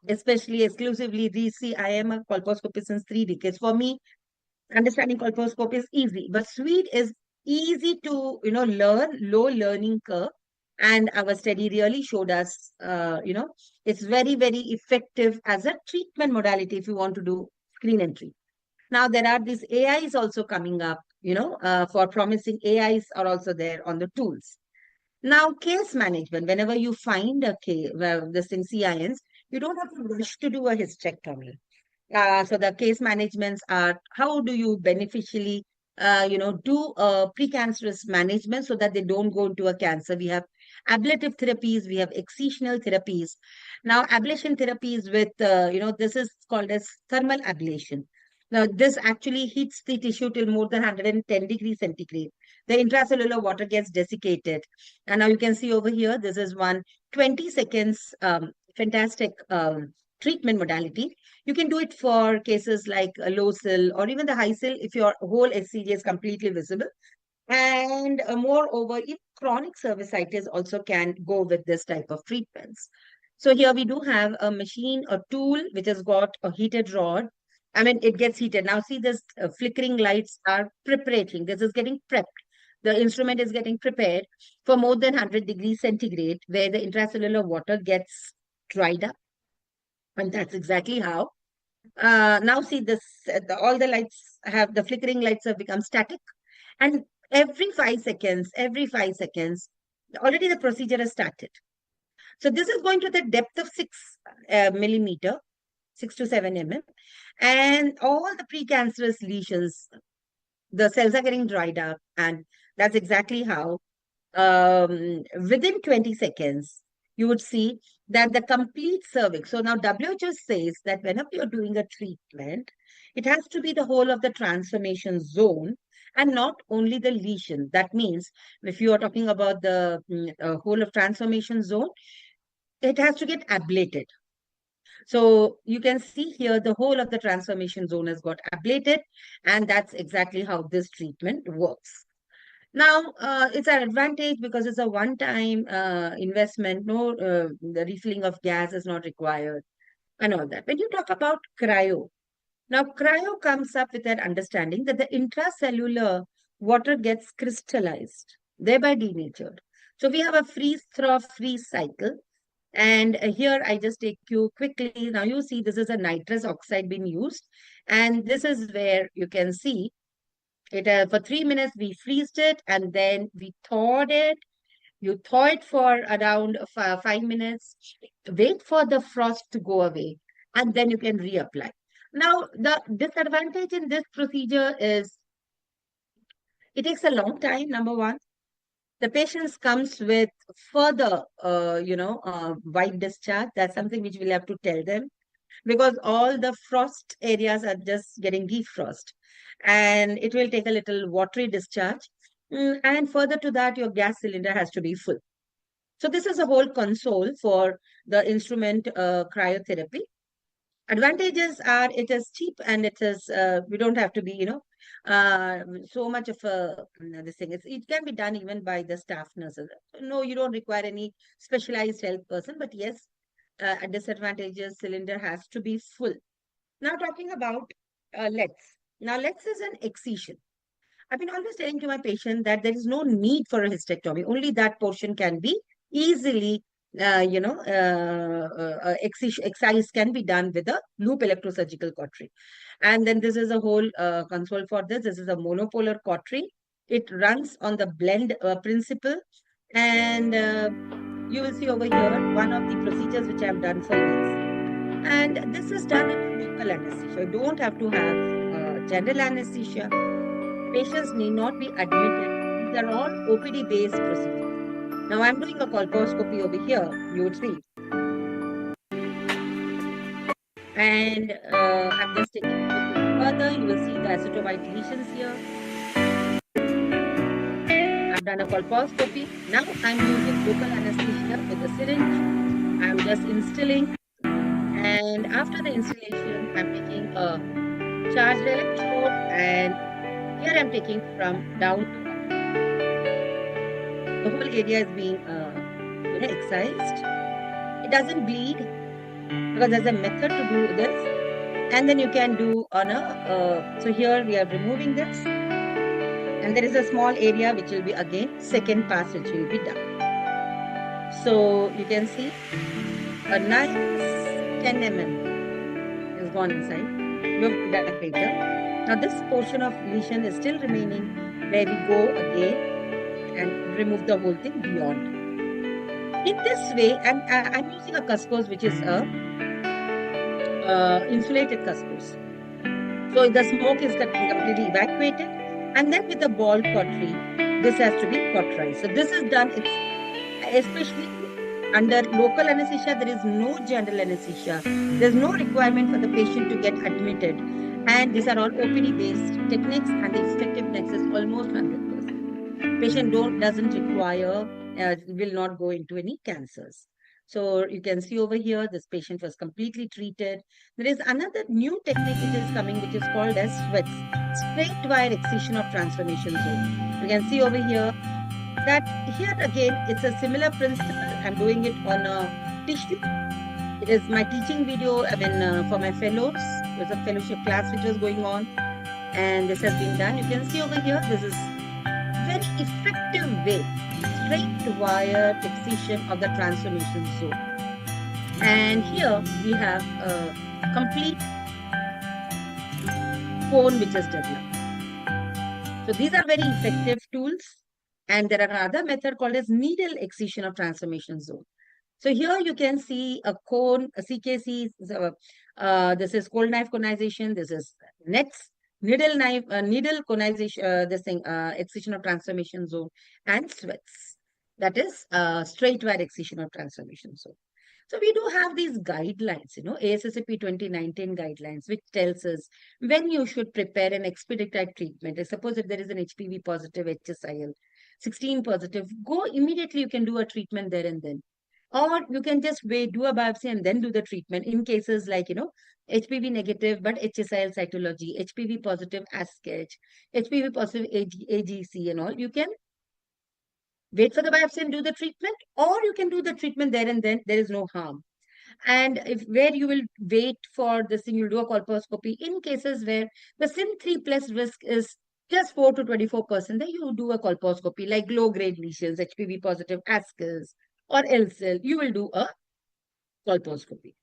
especially exclusively reads, see, I am a colposcopist since 3 decades. For me, understanding colposcope is easy, but Swede is easy to, learn, low learning curve. And our study really showed us, it's very, very effective as a treatment modality if you want to do screen entry. Now, there are these AIs also coming up, for promising AIs are also there on the tools. Now, case management, whenever you find a case, well, this thing CINs, you don't have to rush to do a hysterectomy. So the case managements are, how do you beneficially, do precancerous management so that they don't go into a cancer. We have ablative therapies, we have excisional therapies. Now, ablation therapies with, this is called as thermal ablation. Now, this actually heats the tissue till more than 110 degrees centigrade. The intracellular water gets desiccated. And now you can see over here, this is one 20 seconds fantastic treatment modality. You can do it for cases like a low sill or even the high sill if your whole SCJ is completely visible. And moreover, if chronic cervicitis also can go with this type of treatments. So here we do have a machine, a tool, which has got a heated rod. I mean, it gets heated. Now see, this flickering lights are preparing. This is getting prepped. The instrument is getting prepared for more than 100 degrees centigrade, where the intracellular water gets dried up. And that's exactly how. Now see this, all the lights have, the flickering lights have become static. And every 5 seconds, already the procedure has started. So this is going to the depth of 6 millimeter, 6 to 7 mm. And all the precancerous lesions, the cells are getting dried up. And that's exactly how within 20 seconds, you would see that the complete cervix. So now WHO says that whenever you're doing a treatment, it has to be the whole of the transformation zone and not only the lesion. That means if you are talking about the whole of transformation zone, it has to get ablated. So you can see here the whole of the transformation zone has got ablated, and that's exactly how this treatment works. Now, it's an advantage because it's a one-time investment. No, the refilling of gas is not required and all that. When you talk about cryo, now cryo comes up with that understanding that the intracellular water gets crystallized, thereby denatured. So we have a freeze-thaw freeze cycle. And here I just take you quickly. Now you see this is a nitrous oxide being used. And this is where you can see it for 3 minutes, we freezed it and then we thawed it. You thaw it for around 5 minutes. Wait for the frost to go away, and then you can reapply. Now, the disadvantage in this procedure is it takes a long time, number one. The patient comes with further, white discharge. That's something which we'll have to tell them, because all the frost areas are just getting defrost, and it will take a little watery discharge. And further to that, your gas cylinder has to be full. So this is a whole console for the instrument cryotherapy. Advantages are it is cheap, and it is we don't have to be so much of a this thing. It can be done even by the staff nurses. No, you don't require any specialized health person, but yes, a disadvantages, cylinder has to be full. Now talking about LETS. Now LETS is an excision. I've been always telling to my patient that there is no need for a hysterectomy. Only that portion can be easily, excise can be done with a loop electrosurgical cautery. And then this is a whole console for this. This is a monopolar cautery. It runs on the blend principle. And you will see over here one of the procedures which I have done for this. And this is done in local anesthesia. You don't have to have general anesthesia. Patients need not be admitted. These are all OPD-based procedures. Now, I'm doing a colposcopy over here, you would see. And I'm just taking further, you will see the acetovite lesions here. I've done a colposcopy. Now I'm using local anesthesia with a syringe. I'm just instilling. And after the installation, I'm taking a charged electrode, and here I'm taking from down to up. The whole area is being excised. It doesn't bleed because there's a method to do this. And then you can do on a, so here we are removing this. And there is a small area which will be again second pass which will be done. So you can see a nice 10 mm has gone inside. Look that later. Now this portion of lesion is still remaining where we go again and remove the whole thing beyond. In this way, and I'm using a cuscos which is a insulated cuscos. So the smoke is completely evacuated, and then with the ball cautery, this has to be cauterized. So this is done, especially under local anesthesia. There is no general anesthesia. There's no requirement for the patient to get admitted, and these are all OPD based techniques, and the effectiveness is almost 100%. Patient doesn't require, will not go into any cancers. So you can see over here, this patient was completely treated. There is another new technique which is coming, which is called as SWETS, straight wire excision of transformation zone. You can see over here that here again, it's a similar principle. I'm doing it on a tissue. It is my teaching video, for my fellows. There's a fellowship class which was going on, and this has been done. You can see over here, this is very effective way, straight wire excision of the transformation zone. And here we have a complete cone which is developed. So these are very effective tools. And there are another method called as needle excision of transformation zone. So here you can see a cone, a CKC. This is cold knife conization. This is nets, needle knife, needle conization. Excision of transformation zone, and SWETS. That is straight wire excision of transformation zone. So we do have these guidelines, ASSP 2019 guidelines, which tells us when you should prepare an expedited treatment. Suppose if there is an HPV positive HSIL, 16 positive, go immediately, you can do a treatment there and then. Or you can just wait, do a biopsy and then do the treatment in cases like, HPV negative, but HSIL cytology, HPV positive ASCH, HPV positive AGC and all. You can wait for the biopsy and do the treatment, or you can do the treatment there and then. There is no harm. And if where you will wait for this thing, you'll do a colposcopy in cases where the SIM3 plus risk is just 4 to 24%, then you do a colposcopy like low-grade lesions, HPV positive ASCAS or LCL, you will do a colposcopy.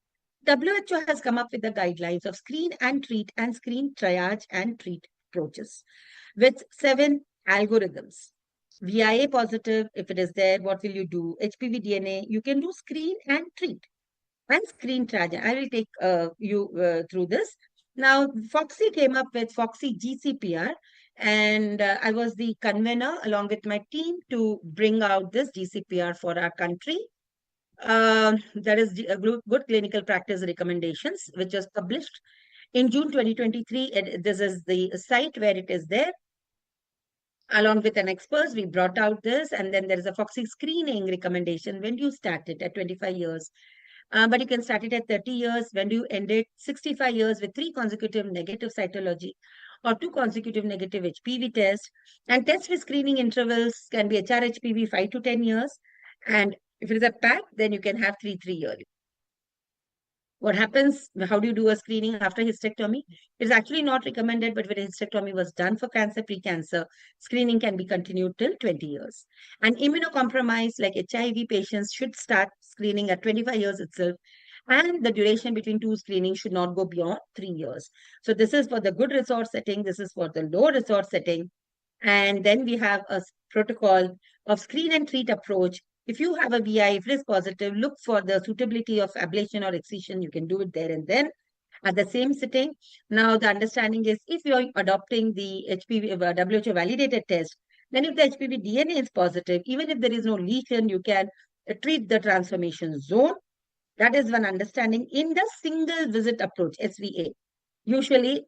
WHO has come up with the guidelines of screen and treat and screen triage and treat approaches with 7 algorithms. VIA positive, if it is there, what will you do? HPV DNA, you can do screen and treat. And screen triage. I will take you through this. Now, Foxy came up with Foxy GCPR, and I was the convener along with my team to bring out this GCPR for our country. That is good clinical practice recommendations, which was published in June 2023. This is the site where it is there. Along with an expert, we brought out this, and then there is a Foxy screening recommendation. When do you start it? At 25 years. But you can start it at 30 years. When do you end it? 65 years with 3 consecutive negative cytology or 2 consecutive negative HPV tests. And test with screening intervals can be HRHPV 5 to 10 years. And if it is a pack, then you can have 3 yearly. What happens? How do you do a screening after hysterectomy? It's actually not recommended, but when hysterectomy was done for cancer, pre-cancer, screening can be continued till 20 years. And immunocompromised, like HIV patients, should start screening at 25 years itself. And the duration between 2 screenings should not go beyond 3 years. So this is for the good resource setting. This is for the low resource setting. And then we have a protocol of screen and treat approach. If you have a VI, if it is positive, look for the suitability of ablation or excision. You can do it there and then at the same sitting. Now, the understanding is if you're adopting the HPV WHO validated test, then if the HPV DNA is positive, even if there is no lesion, you can treat the transformation zone. That is one understanding in the single visit approach, SVA. Usually,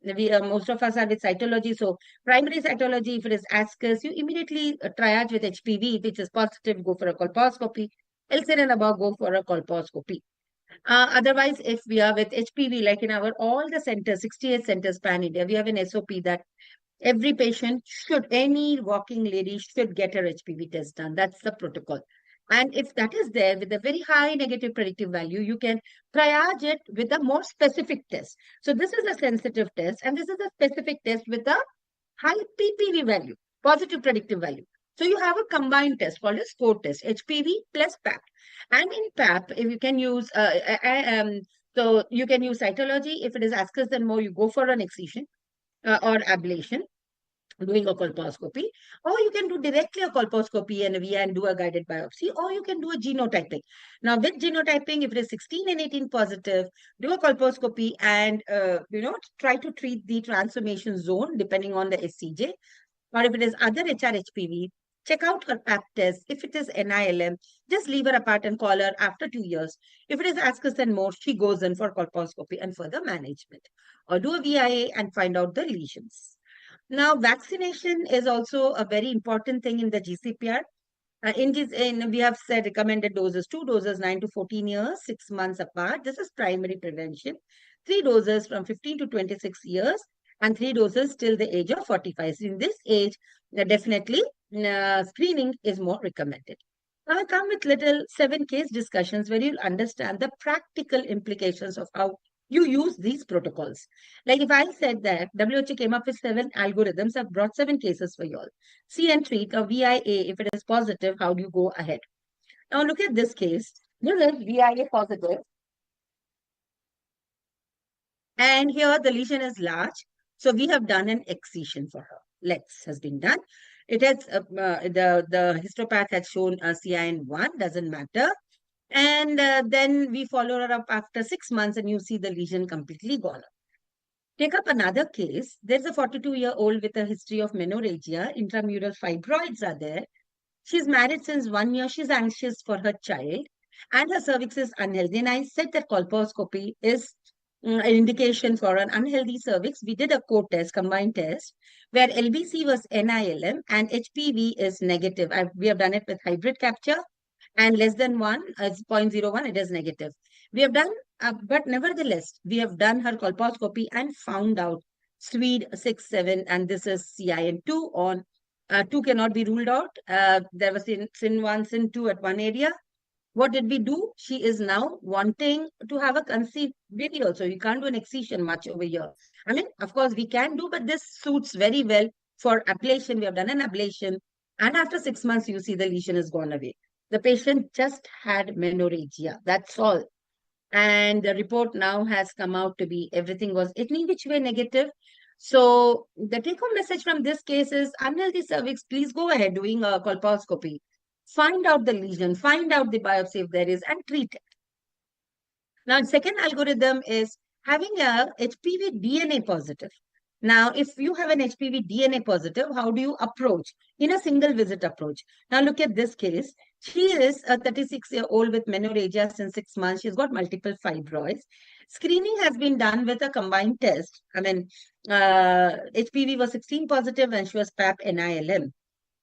most of us are with cytology. So primary cytology, if it is ascus, you immediately triage with HPV. If it is positive, go for a colposcopy. Else and above, go for a colposcopy. Otherwise, if we are with HPV, like in our all the centers, 68 centers pan India, we have an SOP that every patient should, any walking lady should get her HPV test done. That's the protocol. And if that is there with a very high negative predictive value, you can triage it with a more specific test. So this is a sensitive test, and this is a specific test with a high PPV value, positive predictive value. So you have a combined test called a score test, HPV plus PAP. And in PAP, if you can use, so you can use cytology. If it is ascus and more, you go for an excision or ablation, doing a colposcopy, or you can do directly a colposcopy and do a guided biopsy, or you can do a genotyping. Now, with genotyping, if it is 16 and 18 positive, do a colposcopy and try to treat the transformation zone depending on the SCJ. Or if it is other HR-HPV, check out her PAP test. If it is NILM, just leave her apart and call her after 2 years. If it is ascus and more, she goes in for colposcopy and further management. Or do a VIA and find out the lesions. Now, vaccination is also a very important thing in the GCPR. We have said recommended doses, 2 doses, 9 to 14 years, 6 months apart. This is primary prevention. 3 doses from 15 to 26 years, and 3 doses till the age of 45. So in this age, definitely screening is more recommended. Now I come with little 7 case discussions where you'll understand the practical implications of how you use these protocols. Like if I said that WHO came up with 7 algorithms, I've brought 7 cases for you all. See and treat a VIA. If it is positive, how do you go ahead? Now look at this case. This is VIA positive. And here the lesion is large. So we have done an excision for her. LEX has been done. It has the histopath has shown CIN1, doesn't matter. And then we follow her up after 6 months and you see the lesion completely gone. Take up another case. There's a 42-year-old with a history of menorrhagia. Intramural fibroids are there. She's married since 1 year. She's anxious for her child. And her cervix is unhealthy. And I said that colposcopy is an indication for an unhealthy cervix. We did a co-test, combined test, where LBC was NILM and HPV is negative. We have done it with hybrid capture, and less than 1 is 0.01, it is negative. We have done, but nevertheless, we have done her colposcopy and found out SWEDE 6-7, and this is CIN2 on 2 cannot be ruled out. There was SIN1, SIN2 at one area. What did we do? She is now wanting to have a conceived baby also. You can't do an excision much over here. I mean, of course, we can do, but this suits very well for ablation. We have done an ablation. And after 6 months, you see the lesion has gone away. The patient just had menorrhagia. That's all. And the report now has come out to be everything was any which way negative. So the take-home message from this case is unhealthy cervix, please go ahead doing a colposcopy. Find out the lesion, find out the biopsy if there is, and treat it. Now, second algorithm is having a HPV DNA positive. Now, if you have an HPV DNA positive, how do you approach? In a single visit approach. Now, look at this case. She is a 36-year-old with menorrhagia since 6 months. She's got multiple fibroids. Screening has been done with a combined test. I mean, HPV was 16 positive and she was PAP NILM.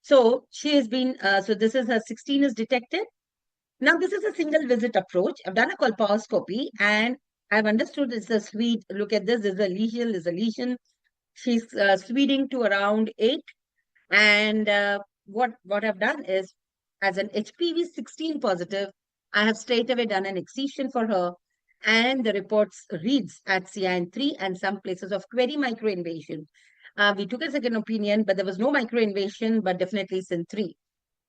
So she has been, so this is her 16 is detected. Now, this is a single visit approach. I've done a colposcopy and I've understood it's a SWEDE. Look at this. There's a lesion. She's SWEDing to around 8. And what I've done is, as an HPV 16 positive, I have straight away done an excision for her. And the reports reads at CIN3 and some places of query microinvasion. We took a second opinion, but there was no microinvasion, but definitely CIN3.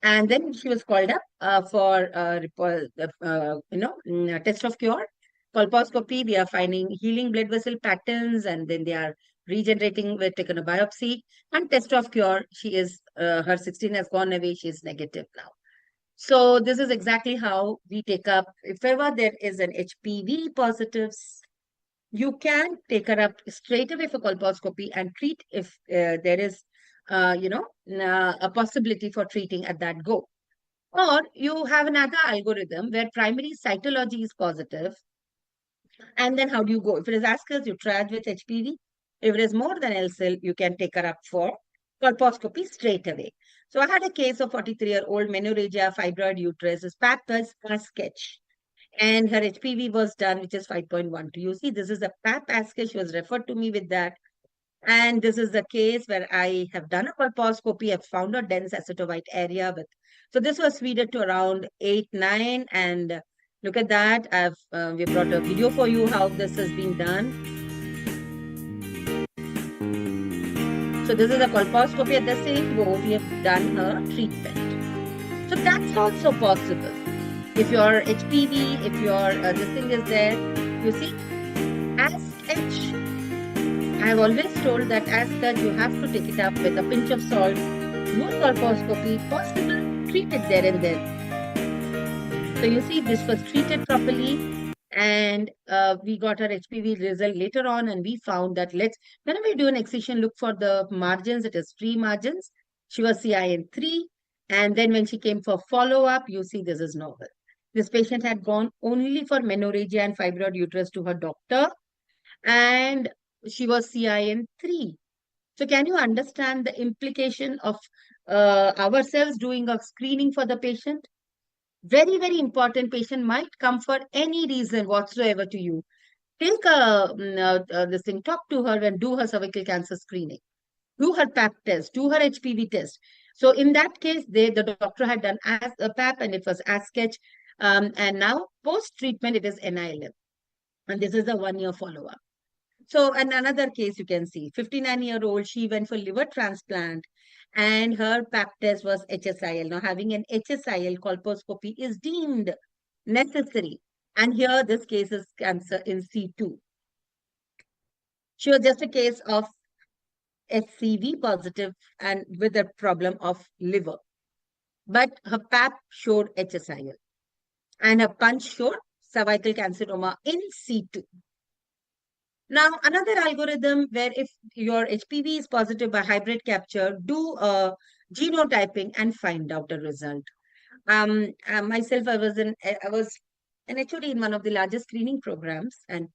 And then she was called up for test of cure. Colposcopy, we are finding healing blood vessel patterns, and then they are regenerating. We're taken a biopsy and test of cure. She is, her 16 has gone away. She is negative now. So this is exactly how we take up. If ever there is an HPV positives, you can take her up straight away for colposcopy and treat if there is, a possibility for treating at that go. Or you have another algorithm where primary cytology is positive. And then how do you go? If it is ascus, you triage with HPV. If it is more than LCL, you can take her up for colposcopy straight away. So I had a case of 43-year-old menorrhagia, fibroid uterus, his pap was a sketch. And her HPV was done, which is 5.12. You see, this is a pap sketch. She was referred to me with that. And this is the case where I have done a colposcopy. I've found a dense acetovite area with. So this was weeded to around 8, 9. And look at that. We brought a video for you how this has been done. So this is a colposcopy. At the same go, we have done her treatment. So that's also possible. If your HPV, if your this thing is there, you see, ASH. I have always told that ASH, you have to take it up with a pinch of salt, do a colposcopy, possible, treat it there and then. So you see, this was treated properly, and we got our HPV result later on, and we found that whenever you do an excision, look for the margins. It is free margins. She was CIN3, and then when she came for follow-up, you see this is normal. This patient had gone only for menorrhagia and fibroid uterus to her doctor, and she was CIN3. So can you understand the implication of ourselves doing a screening for the patient? Very, very important. Patient might come for any reason whatsoever to you. Take this thing, talk to her and do her cervical cancer screening. Do her pap test, do her HPV test. So in that case, the doctor had done as a pap and it was as sketch. And now post-treatment, it is NILM. And this is a 1-year follow-up. So in another case, you can see 59-year-old, she went for liver transplant and her pap test was HSIL. Now having an HSIL colposcopy is deemed necessary. And here this case is cancer in C2. She was just a case of HCV positive and with a problem of liver. But her pap showed HSIL and her punch showed cervical carcinoma in C2. Now, another algorithm where if your HPV is positive by hybrid capture, do a genotyping and find out a result. Myself, I was an HOD in one of the largest screening programs and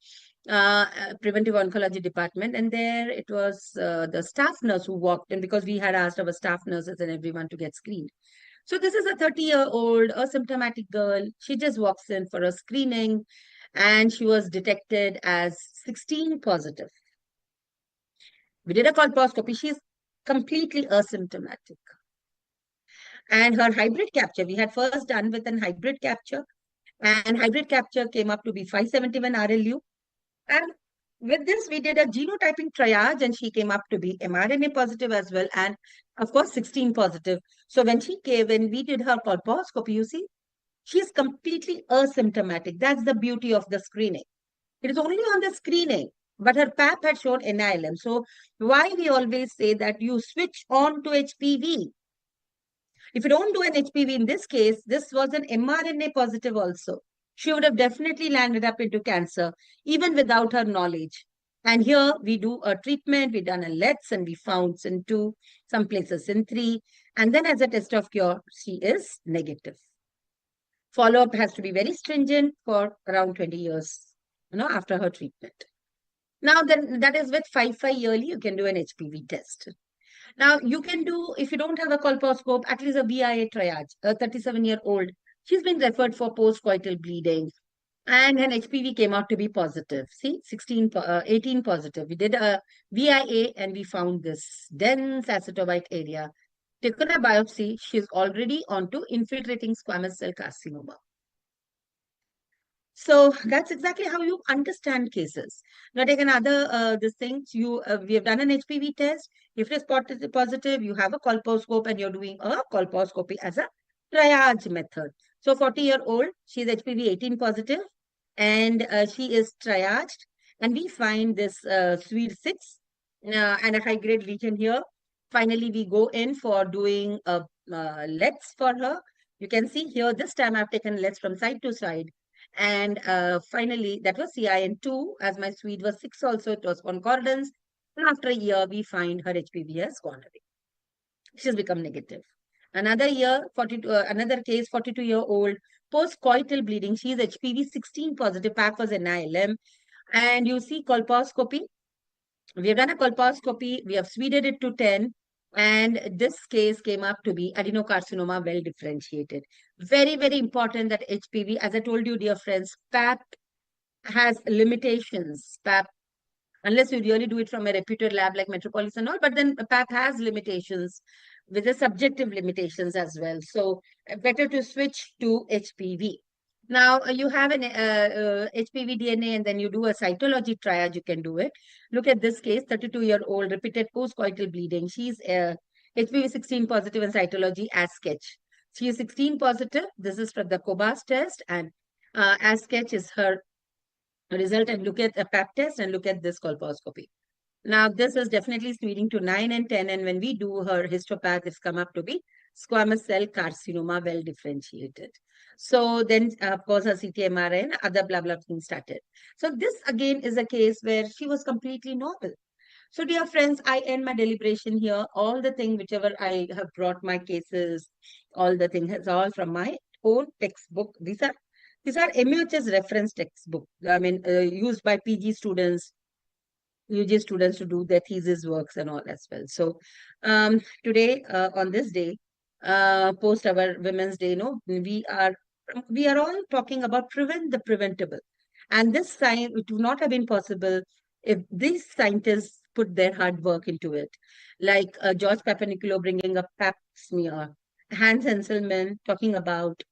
preventive oncology department, and there it was the staff nurse who walked in because we had asked our staff nurses and everyone to get screened. So this is a 30-year-old asymptomatic girl. She just walks in for a screening and she was detected as 16 positive. We did a colposcopy. She's completely asymptomatic. And her hybrid capture, we had first done with an hybrid capture, and hybrid capture came up to be 571 RLU. And with this, we did a genotyping triage, and she came up to be mRNA positive as well, and of course, 16 positive. So when she came, when we did her colposcopy, you see, she's completely asymptomatic. That's the beauty of the screening. It is only on the screening, but her pap had shown NILM. So why we always say that you switch on to HPV. If you don't do an HPV in this case, this was an mRNA positive also. She would have definitely landed up into cancer, even without her knowledge. And here we do a treatment, we done a LETS and we found SIN2, some places SIN3. And then as a test of cure, she is negative. Follow-up has to be very stringent for around 20 years, after her treatment. Now, then that is with 5 yearly, you can do an HPV test. Now, you can do, if you don't have a colposcope, at least a VIA triage, a 37-year-old. She's been referred for postcoital bleeding. And an HPV came out to be positive. See, 18 positive. We did a VIA and we found this dense acetovite area. Taken a biopsy, she's already onto infiltrating squamous cell carcinoma. So that's exactly how you understand cases. Now take another this thing. We have done an HPV test. If it is positive, you have a colposcope and you're doing a colposcopy as a triage method. So 40-year-old, she's HPV 18 positive and she is triaged. And we find this SWED 6 and a high-grade lesion here. Finally, we go in for doing a LETS for her. You can see here, this time I've taken LETS from side to side. And finally, that was CIN2, as my SWED was 6 also, it was concordance. And after a year, we find her HPV has gone away. She's become negative. Another year, another case, 42-year-old, post-coital bleeding. She is HPV 16 positive, PAP was NILM. And you see colposcopy. We have done a colposcopy. We have speeded it to 10. And this case came up to be adenocarcinoma well differentiated. Very, very important that HPV, as I told you, dear friends, PAP has limitations. PAP, unless you really do it from a reputed lab like Metropolis and all, but then PAP has limitations with the subjective limitations as well. So better to switch to HPV. Now you have an HPV DNA and then you do a cytology triage, you can do it. Look at this case, 32-year-old, repeated post-coital bleeding. She's HPV 16 positive in cytology as sketch. She is 16 positive. This is from the COBAS test, and as sketch is her result. And look at a PAP test and look at this colposcopy. Now, this is definitely speeding to 9 and 10. And when we do her histopath, it's come up to be squamous cell carcinoma well differentiated. So then, of course, her CT-MRI and other blah, blah things started. So this again is a case where she was completely normal. So dear friends, I end my deliberation here. All the thing, whichever I have brought my cases, all the thing is all from my own textbook. These are MUHS reference textbook. I mean, used by PG students, UG students to do their thesis works and all as well. So today, on this day, post our Women's Day, we are all talking about prevent the preventable. And this science, it would not have been possible if these scientists put their hard work into it. Like George Papanicolaou bringing up pap smear, Hans Enselman talking about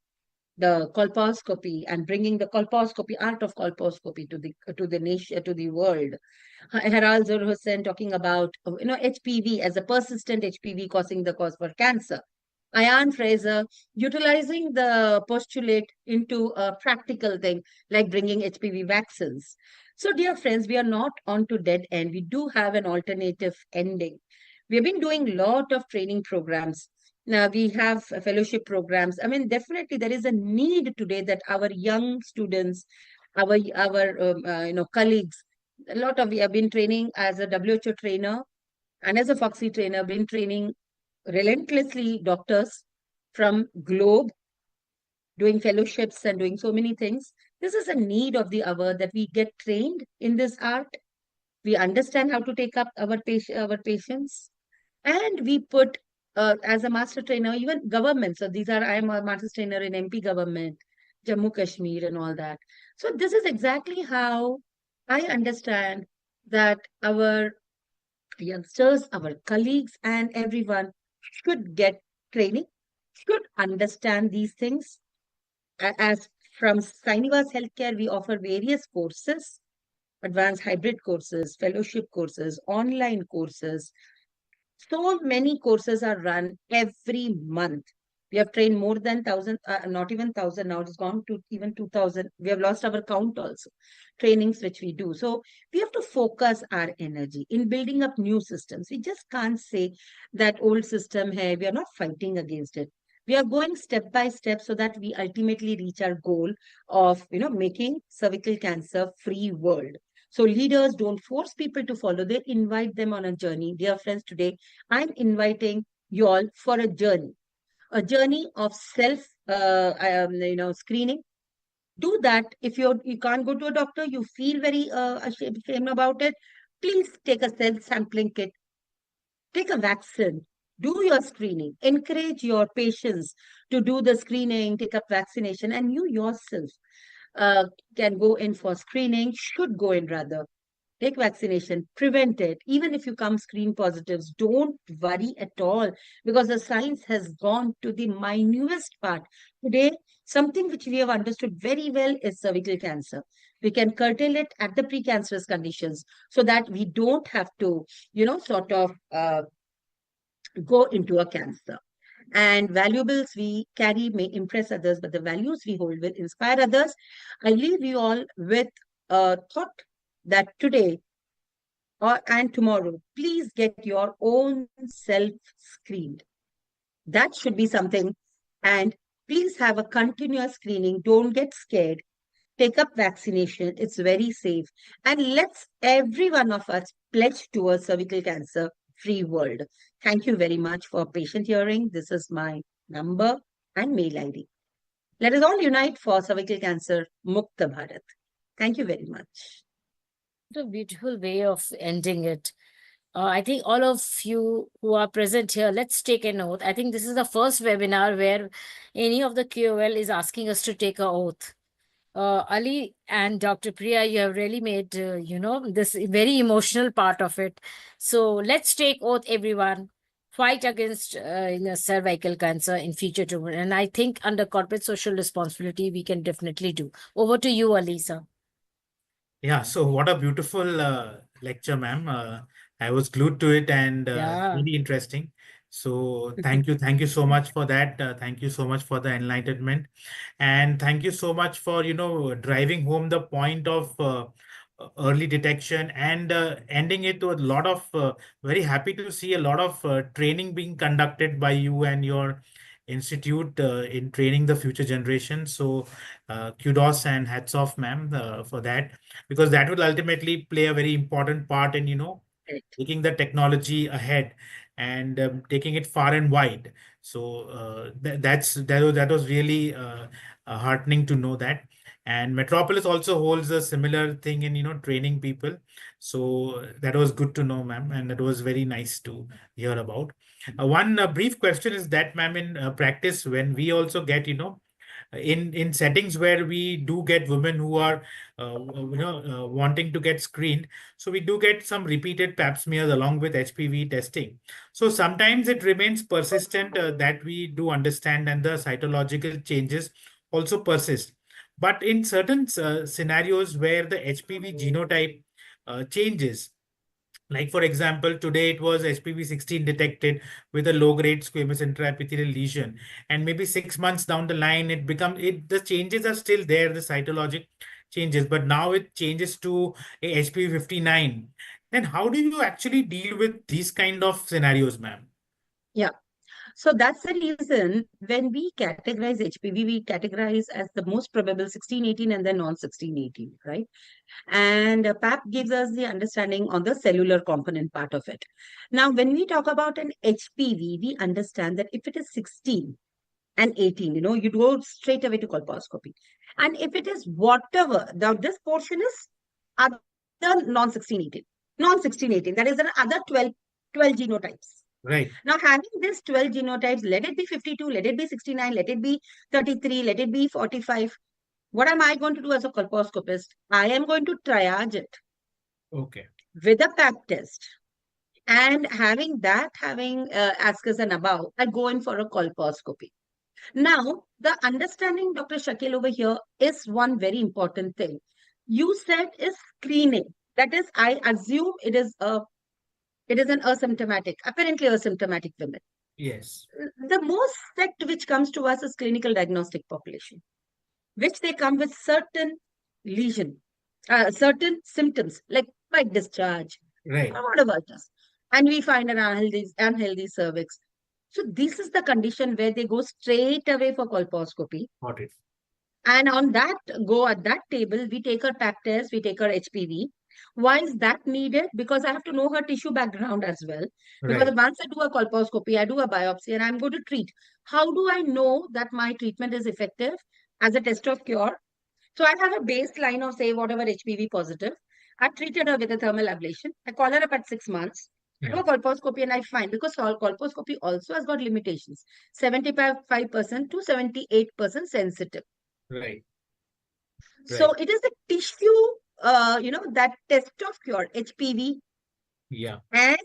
the colposcopy and bringing the colposcopy, art of colposcopy to the nation, to the world. Harald Hussain talking about HPV as a persistent HPV causing the cause for cancer. Ian Fraser utilizing the postulate into a practical thing like bringing HPV vaccines. So, dear friends, we are not on to dead end. We do have an alternative ending. We have been doing a lot of training programs. Now we have fellowship programs. I mean, definitely there is a need today that our young students, our colleagues, we have been training as a WHO trainer and as a Foxy trainer, been training relentlessly doctors from globe, doing fellowships and doing so many things. This is a need of the hour that we get trained in this art. We understand how to take up our patients, and we put as a master trainer, even government. So I am a master trainer in MP government, Jammu Kashmir and all that. So this is exactly how I understand that our youngsters, our colleagues and everyone should get training, should understand these things. As from Srinivas Healthcare, we offer various courses, advanced hybrid courses, fellowship courses, online courses. So many courses are run every month. We have trained more than 1,000, not even 1,000 now, it's gone to even 2,000. We have lost our count also, trainings which we do. So we have to focus our energy in building up new systems. We just can't say that old system, hey, we are not fighting against it. We are going step by step so that we ultimately reach our goal of, making cervical cancer free world. So leaders don't force people to follow. They invite them on a journey. Dear friends, today I'm inviting you all for a journey of self, screening. Do that. If you can't go to a doctor, you feel very ashamed about it. Please take a self-sampling kit. Take a vaccine. Do your screening. Encourage your patients to do the screening, take up vaccination, and you yourself can go in for screening, should go in rather. Take vaccination, prevent it. Even if you come screen positives, don't worry at all because the science has gone to the minutest part. Today, something which we have understood very well is cervical cancer. We can curtail it at the precancerous conditions so that we don't have to, sort of go into a cancer. And valuables we carry may impress others, but the values we hold will inspire others. I leave you all with a thought that today and tomorrow, please get your own self screened. That should be something. And please have a continuous screening. Don't get scared. Take up vaccination. It's very safe. And let's every one of us pledge towards cervical cancer free world. Thank you very much for patient hearing. This is my number and mail ID. Let us all unite for cervical cancer Mukta Bharat. Thank you very much. What a beautiful way of ending it. I think all of you who are present here, let's take an oath. I think this is the first webinar where any of the QOL is asking us to take an oath. Ali and Dr. Priya, you have really made, this very emotional part of it. So let's take oath, everyone. Fight against cervical cancer in future too. And I think under corporate social responsibility, we can definitely do. Over to you, Ali, sir. Yeah, so what a beautiful lecture, ma'am. I was glued to it and Yeah. really interesting. So thank you so much for that. Thank you so much for the enlightenment, and thank you so much for driving home the point of early detection and ending it with a lot of very happy to see a lot of training being conducted by you and your institute in training the future generation. So kudos and hats off, ma'am, for that, because that will ultimately play a very important part in Correct. taking the technology ahead and taking it far and wide. So that was really heartening to know that. And Metropolis also holds a similar thing in training people. So that was good to know, ma'am, and that was very nice to hear about. One brief question is that, ma'am, in practice, when we also get in settings where we do get women who are wanting to get screened, so we do get some repeated pap smears along with HPV testing. So sometimes it remains persistent, that we do understand, and the cytological changes also persist. But in certain scenarios where the HPV genotype changes, like for example, today it was HPV-16 detected with a low-grade squamous intraepithelial lesion, and maybe 6 months down the line, the changes are still there, the cytologic changes, but now it changes to a HPV-59. Then how do you actually deal with these kind of scenarios, ma'am? Yeah. So that's the reason when we categorize HPV, we categorize as the most probable 1618 and then non-1618, right? And PAP gives us the understanding on the cellular component part of it. Now, when we talk about an HPV, we understand that if it is 16 and 18, you go straight away to colposcopy. And if it is whatever, now this portion is other non-1618, non-1618, that is another 12 genotypes. Right. Now, having these 12 genotypes, let it be 52, let it be 69, let it be 33, let it be 45. What am I going to do as a colposcopist? I am going to triage it Okay. with a pap test. And having ascus and above, I go in for a colposcopy. Now, the understanding, Dr. Shakil, over here is one very important thing. You said is screening. That is, I assume it is an asymptomatic, apparently asymptomatic women. Yes. The most sect which comes to us is clinical diagnostic population, which they come with certain lesion, certain symptoms like white discharge, Right. or whatever it is. And we find an unhealthy cervix. So this is the condition where they go straight away for colposcopy. Got it. And on that, go at that table, we take her pap test, we take her HPV. Why is that needed? Because I have to know her tissue background as well. Because Right. once I do a colposcopy, I do a biopsy, and I'm going to treat. How do I know that my treatment is effective as a test of cure? So I have a baseline of, say, whatever HPV positive. I treated her with a thermal ablation. I call her up at 6 months. I do Yeah. a colposcopy and I find, because colposcopy also has got limitations, 75% to 78% sensitive. Right. So Right. it is the tissue, that test of cure, HPV Yeah. and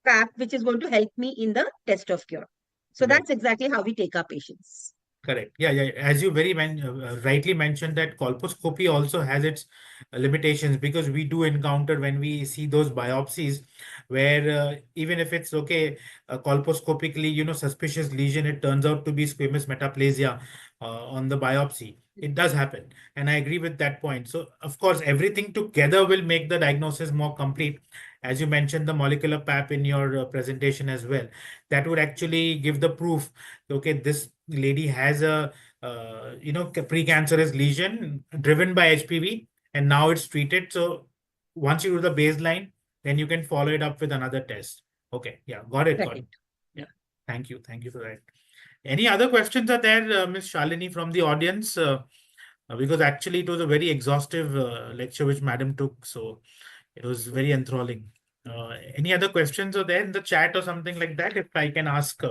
PAP, which is going to help me in the test of cure. So Right. that's exactly how we take our patients. Correct. Yeah, yeah. As you very rightly mentioned, that colposcopy also has its limitations, because we do encounter when we see those biopsies where even if it's okay, colposcopically, suspicious lesion, it turns out to be squamous metaplasia on the biopsy. It does happen. And I agree with that point. So, of course, everything together will make the diagnosis more complete. As you mentioned, the molecular PAP in your presentation as well, that would actually give the proof. Okay, this lady has a precancerous lesion driven by HPV, and now it's treated. So once you do the baseline, then you can follow it up with another test. Okay, yeah, got it, got it. Correct. Yeah. Thank you. Thank you for that. Any other questions are there, Ms. Shalini, from the audience? Because actually it was a very exhaustive lecture which Madam took, so it was very enthralling. Any other questions are there in the chat or something like that? If I can ask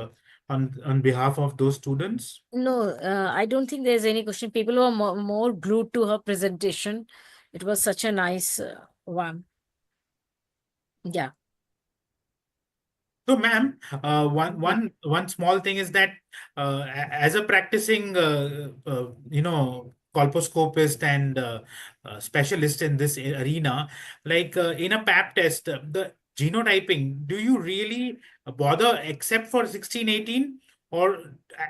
on behalf of those students. No, I don't think there's any question. People were more glued to her presentation. It was such a nice one. Yeah. So, ma'am, one small thing is that as a practicing, colposcopist and specialist in this arena, like in a PAP test, the genotyping, do you really bother except for 1618, or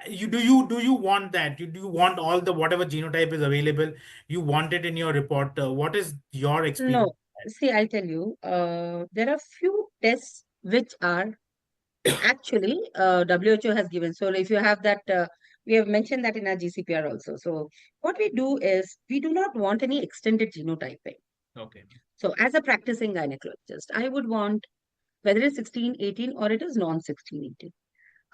do you want that? Do you want all the whatever genotype is available? You want it in your report? What is your experience? No, see, I'll tell you, there are few tests which are actually WHO has given. So if you have that, we have mentioned that in our GCPR also. So what we do is we do not want any extended genotyping. Okay. So as a practicing gynecologist, I would want whether it's 1618 or it is non-1618.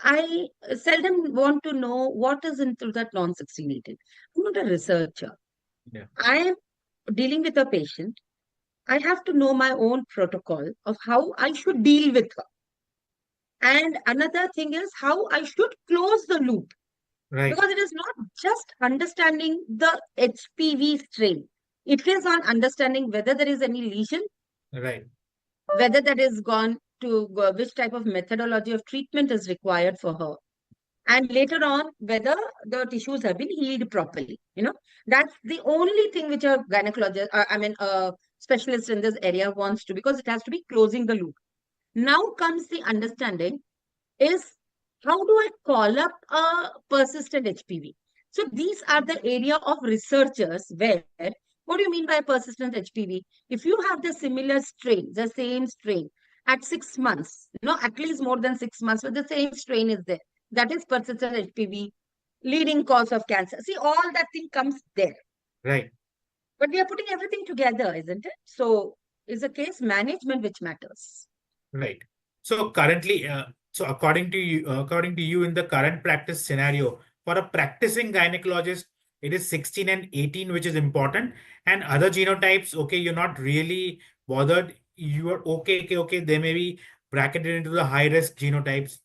I seldom want to know what is into that non-1618. I'm not a researcher. Yeah. I am dealing with a patient. I have to know my own protocol of how I should deal with her. And another thing is how I should close the loop. Right. Because it is not just understanding the HPV strain. It is on understanding whether there is any lesion, Right. whether that is gone to which type of methodology of treatment is required for her. And later on, whether the tissues have been healed properly. That's the only thing which a gynecologist, a specialist in this area wants to, because it has to be closing the loop. Now comes the understanding is how do I call up a persistent HPV? So these are the area of researchers where, what do you mean by persistent HPV? If you have the similar strain, the same strain at 6 months, at least more than 6 months, but the same strain is there. That is persistent HPV, leading cause of cancer. See, all that thing comes there. Right. But we are putting everything together, isn't it? So is a case management which matters. Right. So currently, so according to you, in the current practice scenario, for a practicing gynecologist, it is 16 and 18, which is important. And other genotypes, okay, you're not really bothered. You are okay. They may be bracketed into the high risk genotypes.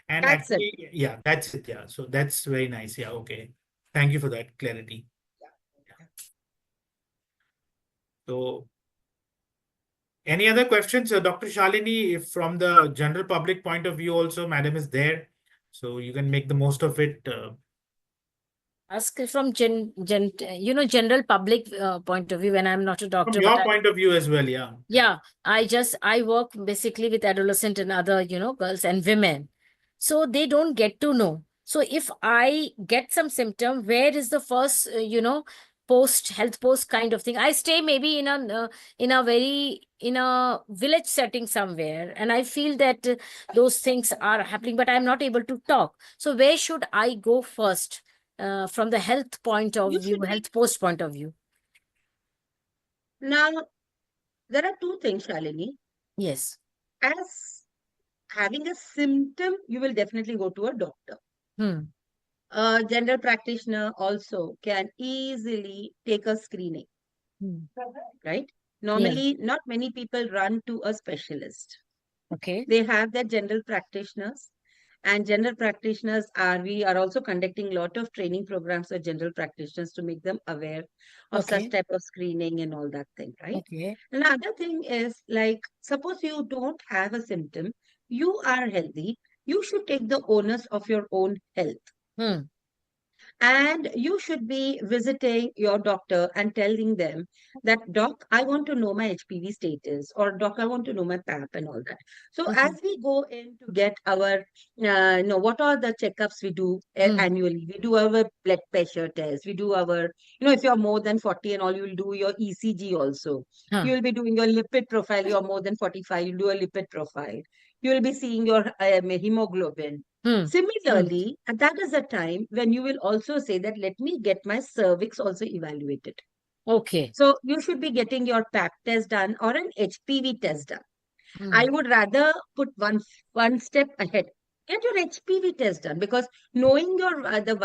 And That's it. actually, yeah, that's it. Yeah. So that's very nice. Yeah. Okay. Thank you for that clarity. So any other questions, Dr. Shalini? If from the general public point of view, also, madam is there, so you can make the most of it. Ask from general public point of view, when I'm not a From doctor, but your point of view as well, yeah. yeah, I work basically with adolescent and other, girls and women. So they don't get to know. So if I get some symptom, where is the first, health post kind of thing? I stay maybe in a village setting somewhere, and I feel that those things are happening, but I'm not able to talk. So where should I go first, from the health point of You view, should be health post point of view? now. There are two things, Shalini. Yes. As having a symptom, you will definitely go to a doctor. Hmm. A general practitioner also can easily take a screening, Hmm. right? Yeah. Normally, not many people run to a specialist. Okay. They have their general practitioners, and general practitioners we are also conducting a lot of training programs for general practitioners to make them aware of such Okay. type of screening and all that thing, right? Okay. Another thing is, like, suppose you don't have a symptom, you are healthy, you should take the onus of your own health. Hmm. And you should be visiting your doctor and telling them that, doc, I want to know my HPV status, or doc, I want to know my PAP and all that. So Okay. as we go in to get our, what are the checkups we do Hmm. annually? We do our blood pressure test. We do our, if you're more than 40 and all, you will do your ECG also. Huh. You will be doing your lipid profile. You're more than 45, you'll do a lipid profile. You will be seeing your hemoglobin. Hmm. Hmm. Similarly, and that is a time when you will also say that, let me get my cervix also evaluated. Okay. So you should be getting your PAP test done or an HPV test done. Hmm. I would rather put one step ahead. Get your HPV test done, because knowing your the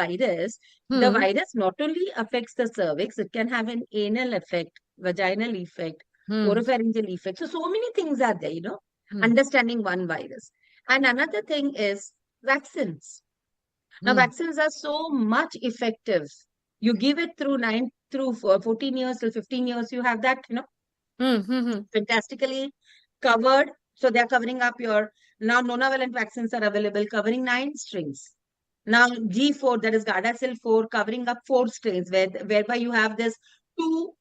Hmm. virus not only affects the cervix, it can have an anal effect, vaginal effect, Hmm. oropharyngeal effect. So many things are there, Hmm. understanding one virus. And another thing is vaccines. Now, Hmm. vaccines are so much effective. You give it through 14 years till 15 years, you have that, Hmm. Hmm. fantastically covered. So they're covering up your, now nonavalent vaccines are available covering 9 strains. Now G4, that is Gardasil 4, covering up 4 strains, whereby you have this 2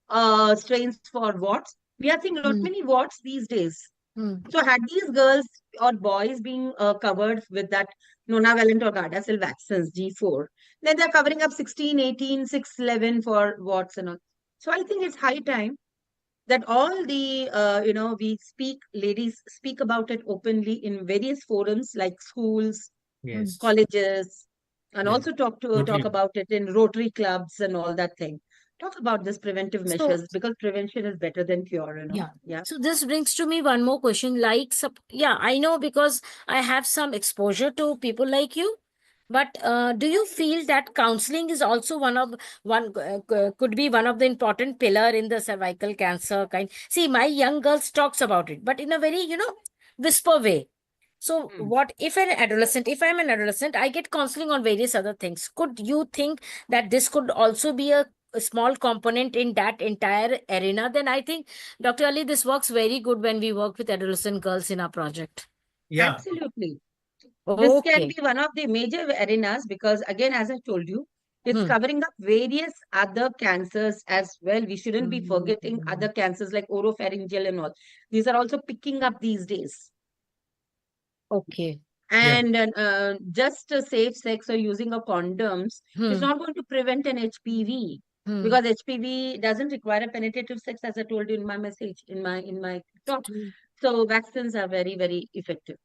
strains for warts. We are seeing lot Hmm. many warts these days. Hmm. So had these girls or boys being covered with that nonavalent or Gardasil vaccines, G4, then they're covering up 16, 18, 6, 11 for warts and all. So I think it's high time that all the ladies speak about it openly in various forums like schools, Hmm. Yes. colleges, and Yeah. also talk Totally. about it in Rotary clubs and all that thing. Talk about this preventive So, measures, because prevention is better than cure, yeah. Yeah. So this brings to me one more question. Like, yeah, I know because I have some exposure to people like you. But do you feel that counseling is also could be one of the important pillar in the cervical cancer kind? See, my young girls talks about it, but in a very whisper way. So, Hmm. what if an adolescent? If I'm an adolescent, I get counseling on various other things. Could you think that this could also be a small component in that entire arena? Then I think, Dr. Ali, this works very good when we work with adolescent girls in our project. Yeah. Absolutely. This can Okay. be one of the major arenas, because, again, as I told you, it's Hmm. covering up various other cancers as well. We shouldn't be forgetting other cancers like oropharyngeal and all. These are also picking up these days. Okay. Yeah. And just safe sex or using of condoms is Hmm. not going to prevent an HPV, Hmm. because HPV doesn't require a penetrative sex, as I told you in my message, in my talk. So vaccines are very, very effective.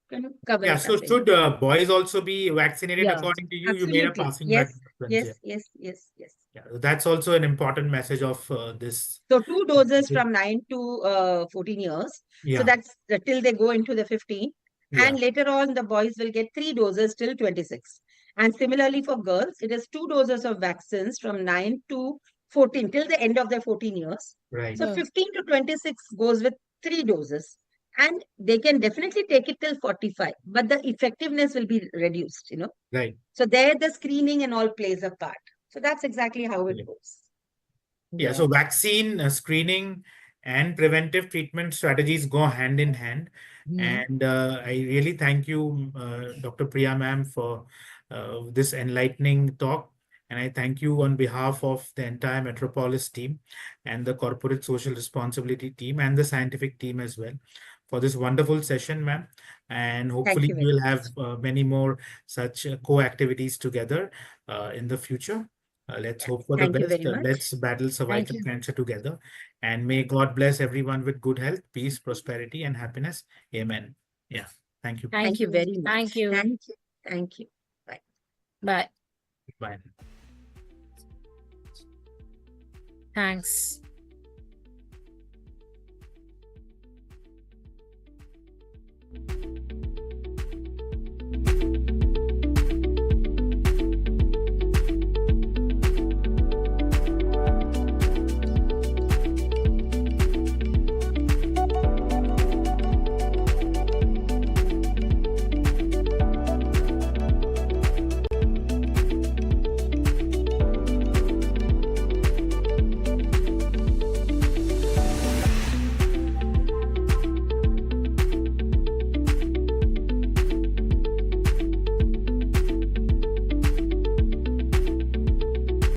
Can you cover Yeah. it So up in? should boys also be vaccinated Yeah. according to you? You made a Absolutely. passing Yes, reference yes, here. yes, yes, yes. Yeah. That's also an important message of this. So 2 doses from 9 to 14 years. So Yeah. that's till they go into the 15. Yeah. And later on, the boys will get 3 doses till 26. And similarly for girls, it is 2 doses of vaccines from 9 to 14 till the end of their 14 years. Right. So Hmm. 15 to 26 goes with 3 doses. And they can definitely take it till 45, but the effectiveness will be reduced. Right. So there the screening and all plays a part. So that's exactly how it goes. Yeah, Yeah. so vaccine screening and preventive treatment strategies go hand in hand. Hmm. And I really thank you, Dr. Priya ma'am, for this enlightening talk. And I thank you on behalf of the entire Metropolis team and the corporate social responsibility team and the scientific team as well for this wonderful session, ma'am. And Thank hopefully you we very will much. have many more such co-activities together in the future. Let's Yeah. hope for the Thank you best. very much. Let's battle Thank cervical you. cancer together. And may God bless everyone with good health, peace, prosperity, and happiness. Amen. Yeah. Thank you. Thank Thank you you. very Thank much. you. Thank you. Thank you. Bye. Bye. Bye. Thanks.